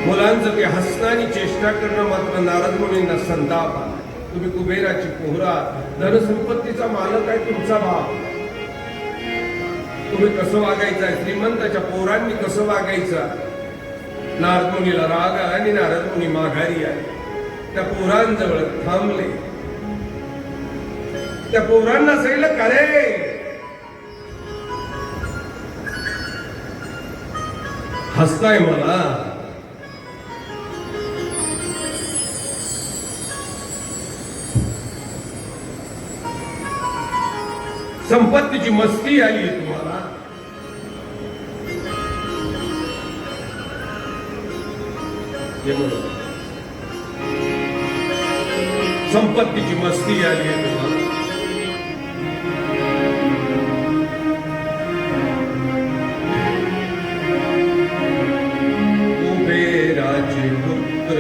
मुलांचं ते हसणं आणि चेष्टा करणं मात्र नारद मुनींना संताप आला. तुम्ही कुबेराची पोहरा, धनसंपत्तीचा मालक आहे तुमचा बाप. तुम्ही कसं वागायचं, श्रीमंताच्या पोरांनी कसं वागायचं. नारद मुनीला राग आला आणि नारद मुनी माघारी आले. त्या पोरांजवळ थांबले. त्या पोरांना सांगितलं, का रे हसताय मला. संपत्तीची मस्ती आली आहे तुम्हाला. संपत्तीची मस्ती आली आहे तुम्हाला. कुबेराचे पुत्र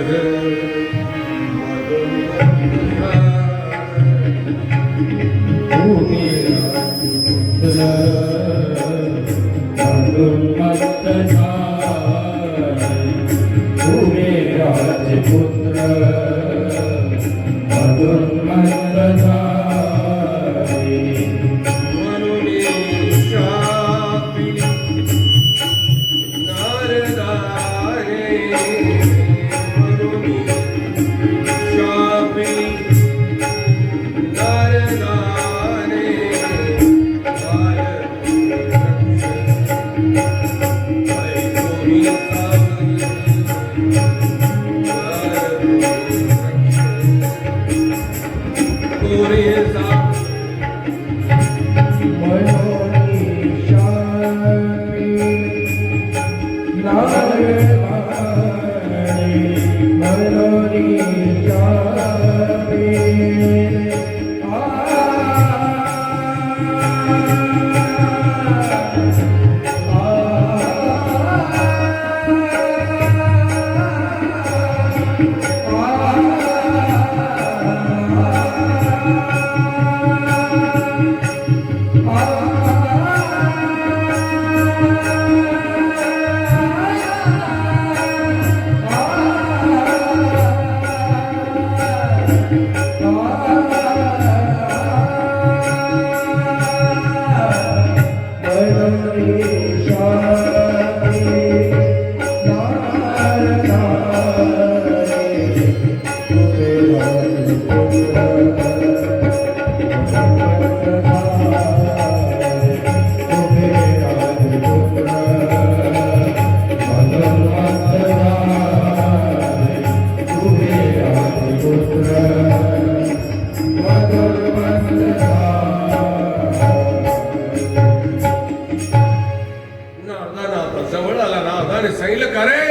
कृष्णाने सांगितलं का रे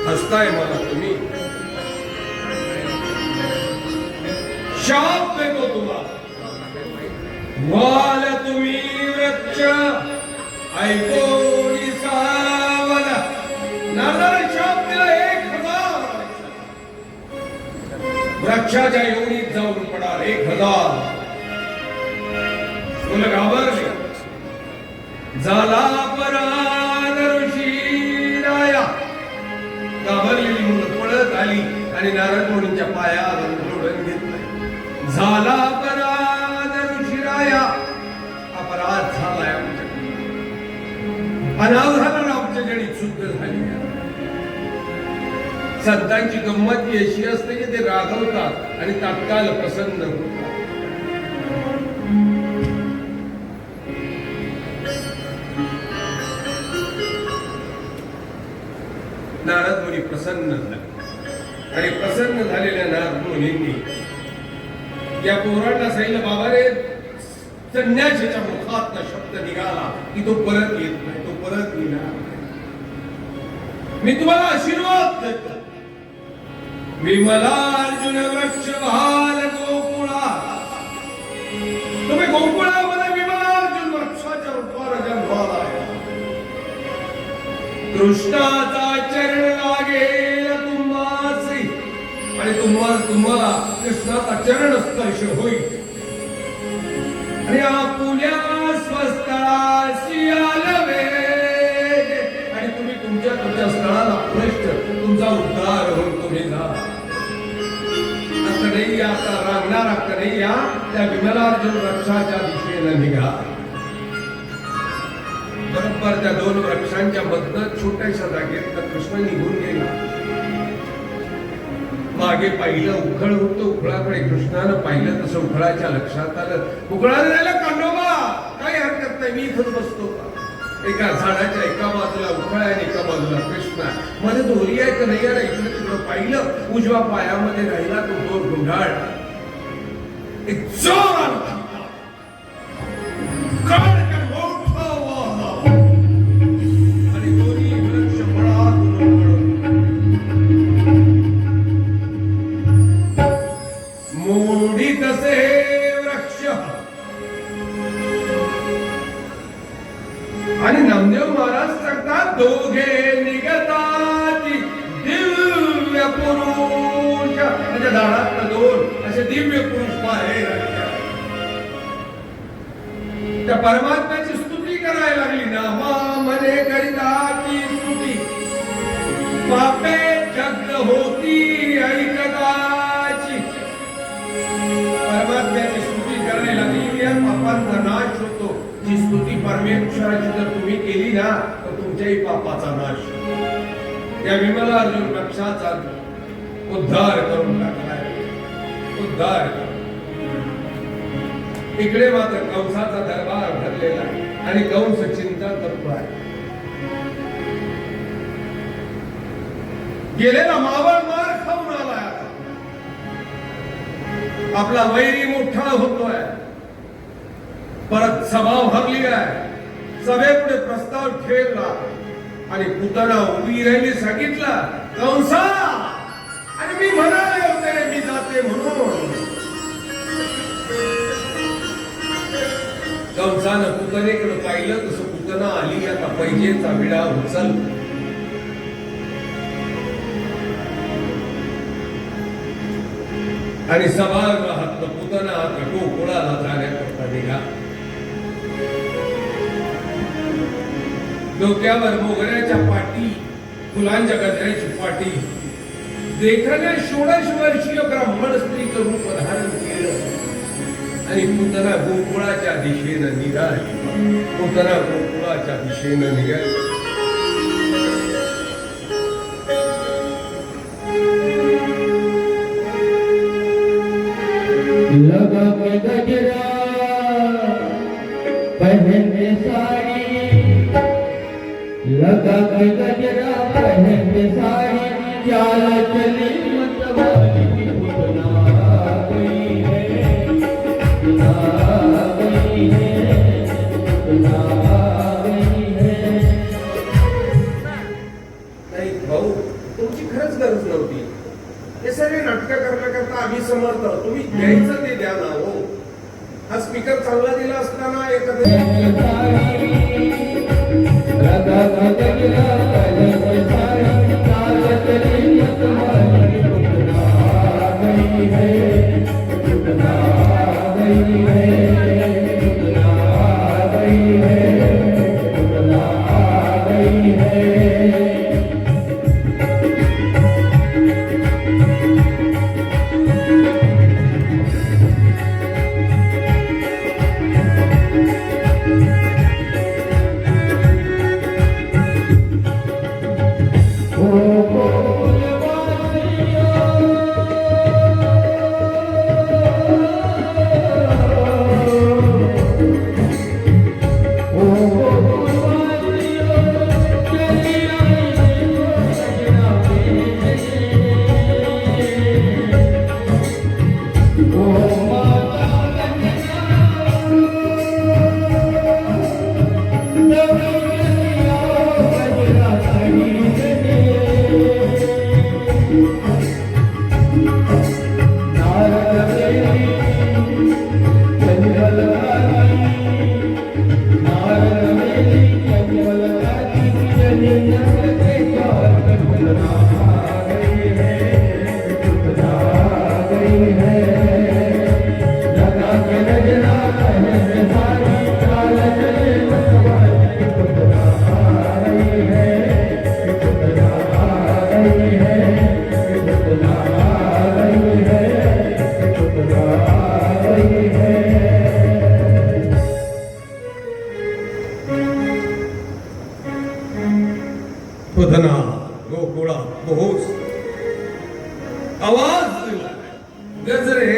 हसताय मला तुम्ही शाप देतो तुला वाल तुम्ही वृक्ष ऐकून सावध नारदाने शाप दिला 1000 वृक्षाच्या योनीत जाऊन पडा 1000 मुलं घाबरले झाला पराद ऋषी राया घाबरलेली मुलं पळत आली आणि नारद मुनींच्या पायावर लोळण घेतलंय झाला अपराध ऋषी राया अपराध झालाय आमच्याकडे अनावधानानं आमच्या जणी शुद्ध झाली संतांची गंमत ही अशी असते की ते रागवतात आणि तात्काळ प्रसन्न होतात नारद मुनी प्रसन्न झाले आणि प्रसन्न झालेल्या नारद मुनींनी या पोरांना सांगितलं बाबा रे संन्यासीच्या मुखातला शब्द निघाला की तो परत येत नाही तो परत येणार मी तुम्हाला आशीर्वाद देतो विमलार्जुन वृक्ष भाल गोकुळा तुम्ही गोकुळामध्ये विमलार्जुन वृक्षाच्या रूपाने जन्माला आहे कृष्णाचा चरण लागेल तुम्हासी आणि तुम्हाला कृष्णाचा चरण स्पर्श होईल आणि आपुल्या स्वस्थळाशी आलवे आणि तुम्ही तुमच्या स्थळाला भ्रष्ट तुमचा उद्धार होऊन तुम्ही जा कन्हैया आता रांगणारा कन्हैया त्या विमलार्जुन वृक्षाच्या दिशेनं निघा बरोबर त्या 2 वृक्षांच्या मधनं छोट्याशा जागेत कृष्ण निघून गेला मागे पाहिलं उखळ होतं उखळाकडे कृष्णानं पाहिलं तसं उखळाच्या लक्षात आलं उखळाने राहिलं कांडोबा काही हरकत नाही मी इथंच बसतो एका झाडाच्या एका बाजूला उखळा आणि एका बाजूला कृष्ण मध्ये दोरी आहे कन्हैयाला इकडे तिकडं पाहिलं उजव्या पायामध्ये राहिला तो दोर गुंडाळ एक जोर आला आणि नामदेव महाराज सांगतात दोघे निघताची दिव्य पुरुष म्हणजे दारात 2 असे दिव्य पुरुष बाहेर त्या परमात्म्याची स्तुती करायला लागली नामा मने करिताची स्तुती पापे जग होती ऐकताची परमात्म्याची स्तुती करायला लागली या पापांचा नाश होतो जी स्तुती परमेश्वराची जर तुम्ही केली ना तर तुमच्याही पापाचा नाश या विमलार्जुन वृक्षाचा उद्धार करून टाकलाय उद्धार इकडे मात्र कंसाचा दरबार भरलेला आणि कंस चिंता करतो आहे गेलेला मावळ मार खाऊन आलाय आपला वैरी मोठा होतोय परत सभा भरली आहे सभेपुढे प्रस्ताव ठेवला आणि पुतना उभी राहिली सांगितलं कंसा आणि मी म्हणाले होते रे मी जाते म्हणून कंसानं पुतनेकडे पाहिलं तसं पुतना आली आता पैजेचा विडा उचल आणि सभागृहात पुतना आता गोकुळाला जाण्याकरता निघा डोक्यावर मोगऱ्याच्या पाटी फुलांच्या गजऱ्याची पाटी देखण्या 16 वर्षीय ब्राह्मण स्त्रीचं रूप धारण केलं आणि पुतना गोकुळाच्या दिशेनं निघाली पुतना गोकुळाच्या दिशेनं निघाली लगा के गजरा पहने साड़ी लगा के गजरा पहने साड़ी चाल चली मतवाली पुतना गई है पुतना गई है पुतना गई है गरज नव्हती. हे सगळे नाटकं करण्याकरता आम्ही समर्थ. तुम्ही द्यायचं ते द्या ना हो. हा स्पीकर चांगला दिला असताना पुतना गोकुळा पोहोच आवाज दिला. गजरे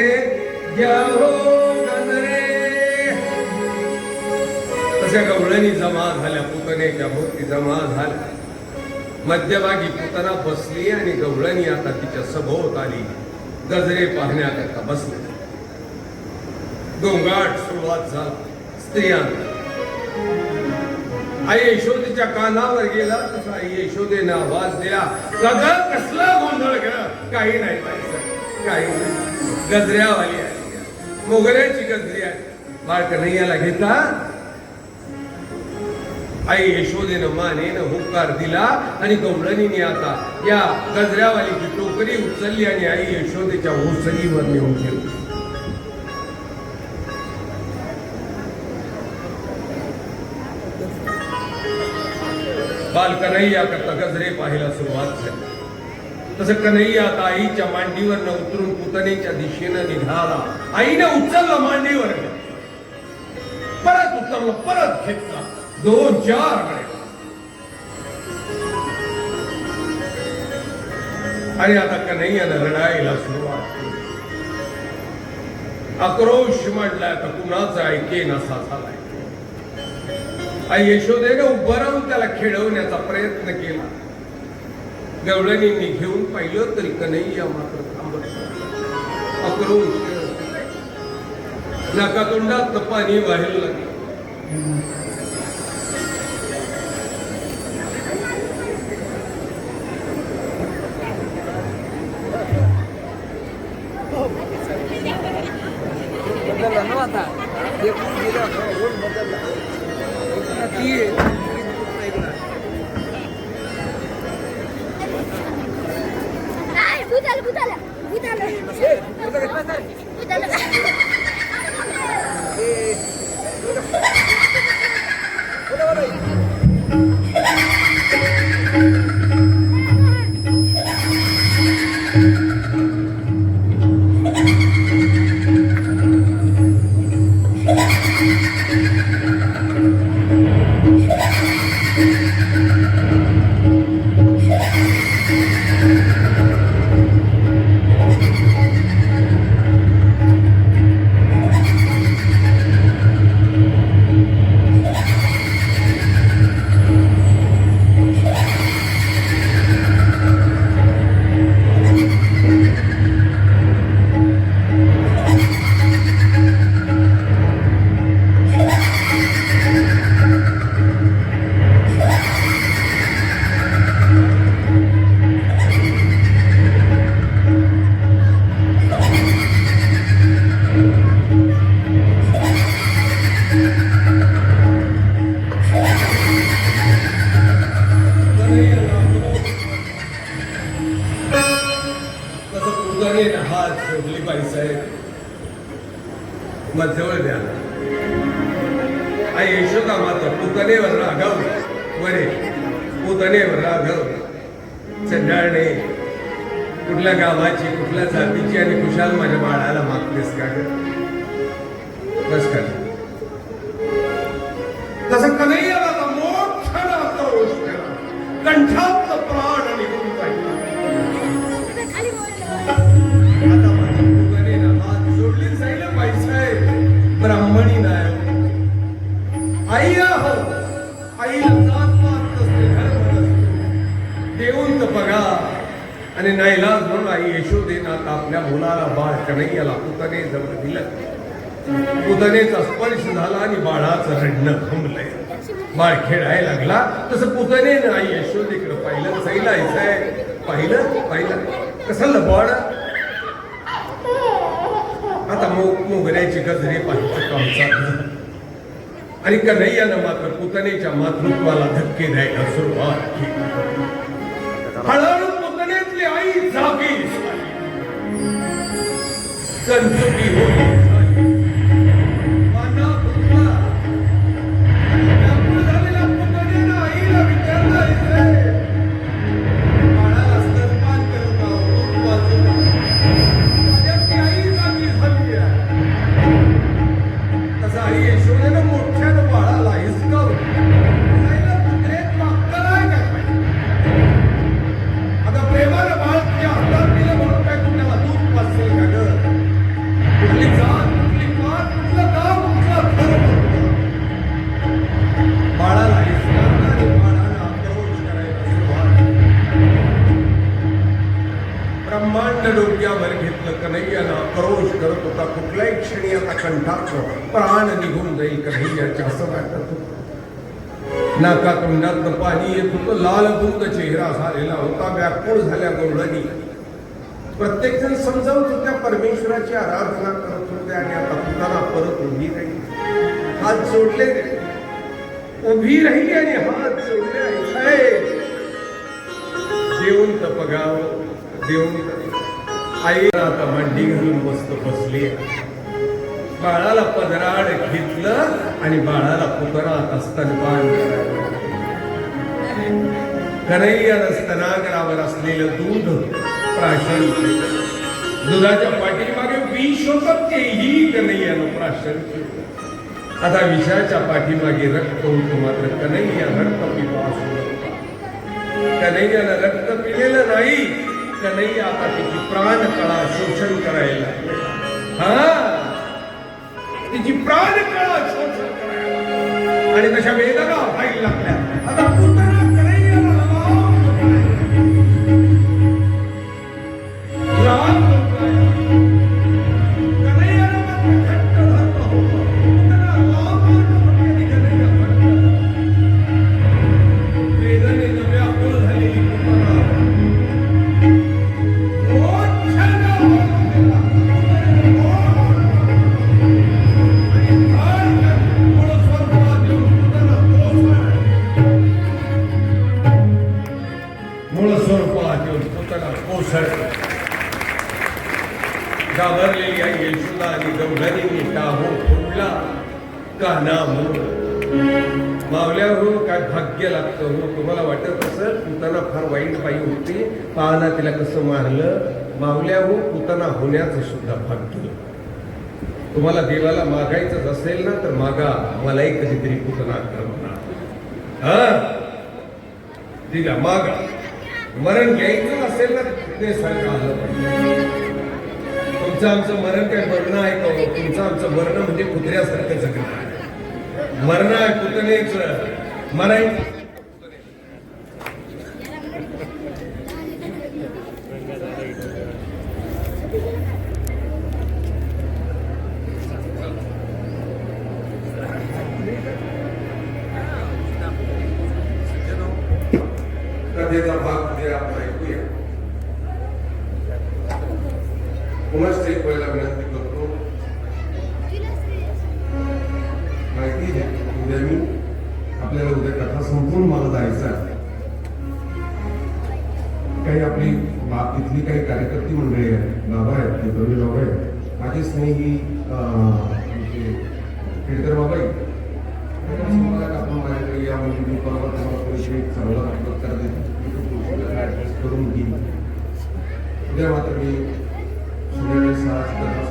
घ्या हो गजरे. तशा गवळणी जमा झाल्या, पुतनेच्या भोवती जमा झाल्या. मध्यभागी पुतना बसली आणि गवळणी आता तिच्या सभोवत आली. गजरे पाहण्याकरता बसली. गोंगाट सुरुवात झाला. स्त्रियांचा आई यशोदेच्या कानावर गेला तसा आई यशोदेने आवाज दिला. कसला गोंधळ ग. काही नाही पाहिजे, काही नाही. गजऱ्यावाली आली, मोगऱ्याची गजरी आहे. बाळ कन्हैयाला घेता. आई यशोदेनं मानेनं हुंकार दिला आणि गवळणीने आता या गजऱ्यावालीची टोकरी उचलली आणि आई यशोदेच्या ओसरीवर नेऊन ठेवली. बाल कन्हैया करता गजरे पाहायला सुरुवात झाली. तसं कन्हैया आता आईच्या मांडीवर उतरून पुतनेच्या दिशेनं निघाला. आईने उचललं मांडीवर, परत उचललं, परत घेतला. 2-4 वेळा आणि आता कन्हैयानं रडायला सुरुवात केली. आक्रोश मांडलाय. आता कुणाचा ऐकेन असा झालाय. आई यशोदेने उभं राहून त्याला खेळवण्याचा प्रयत्न केला. गवळणींनी घेऊन पाहिलं तरी कन्हैया मात्र थांबत नव्हता. आक्रोश, नाकातोंडात पाणी वाहायला लागलं. मग जवळ द्या आई यशोदा मात्र पुतनेवर राघव वरे पुतनेवर राघव चंडाळणे कुठल्या गावाची कुठल्या जातीची आणि कुशाल माझ्या बाळाला मागतेस का ग बस कर तसं कन्हैयाला मोठा आक्रोश केला कंठात प्राण निघून जाईल आता माझ्या पुतणेनं हात जोडले जाईल पैसा आहे ब्राह्मणी नाही आई आहो आईला जात पात नसते धर्म नसतो देऊन तर बघा आणि नाईलाज म्हणून आई यशोदेनं आता आपल्या मुलाला बाळ कन्हैयाला पुतणे जवळ दिलं पुतणेचा स्पर्श झाला आणि बाळाचं रडणं थांबलंय बाळ खेळायला लागला तसं पुतणेनं आई यशोदेकडे पाहिलं सैलायचंय पाहिलं कसं लबाड आता मोगऱ्याची गजरे पाहिजे काम चाललं आणि कन्हैयानं मात्र पुतणेच्या मातृत्वाला धक्के द्यायला सुरुवात केली हळूहळू पुतणेतली आई जागी कंचुकी होती ब्रह्मांड डोक्यावर घेतलं कन्हैयानं आक्रोश करत होता कुठल्याही क्षणी आता कंठाचं प्राण निघून जाईल कन्हैयाच्या असं वाटत होतं नाका तोंडातनं पाणी येत होतं लालबुंद चेहरा झालेला होता व्याकुळ झाल्या गवळणी प्रत्येक जण समजावत होत्या परमेश्वराची आराधना करत होत्या आणि आता पुन्हा परत उभी राहिली हात जोडले उभी राहिली आणि हात जोडले देऊन तर बघावं देऊन आई आता मांडी घालून मस्त बसली बाळाला पदराड घेतलं आणि बाळाला पुतरात स्तनपान कन्हैयानं स्तनागरावर असलेलं दूध प्राशन दुधाच्या पाठीमागे विष होतं तेही कन्हैयानं प्राशन केलं आता विषाच्या पाठीमागे रक्त होतं मात्र कन्हैया रक्त पिपास कन्हैयानं रक्त पिलेलं नाही कन्हैया आता तिची प्राण कळा शोषण करायला तिची प्राण कळा शोषण करायला आणि तशा वेदना व्हायला लागल्या आता पुन्हा कन्हैयाला घाबरलेली आई यशोदा आणि गवळणींनी टाहो फोडला काना मावल्या हो काय भाग्य लागतं हो तुम्हाला वाटत असं पुतना फार वाईट बाई होती पाहना तिला कसं मारलं मावल्या हो पुतना होण्याचं सुद्धा भाग्य तुम्हाला देवाला मागायचंच असेल ना तर मागा मलाही कधीतरी पुतना करणार दिला मागा मरण घ्यायचं असेल ना ते सारखं आलं पाहिजे तुमचं आमचं मरण काय मरण आहे का तुमचं आमचं मरण म्हणजे कुत्र्यासारखं जगणं आहे मरण आहे पुतणेच मरायचं कथेचा भाग म्हणजे आपण ऐकूया पुन्हा एक पहिला विनंती करतो माहिती आहे उद्या मी आपल्याला उद्या कथा संपून मला जायचं आहे काही आपली इथली काही कार्यकर्ती मंडळी आहेत बाबा आहेत ते दोन्ही लोक आहेत माझे स्नेही खेडकर बाबाई मला आपण माझ्याकडे या म्हणजे मी परवा तुम्हाला पैसे एक चांगला साक्षात्कार देतो ॲड्रेस करून घेईन. उद्या मात्र मी संध्याकाळी 6 वाजता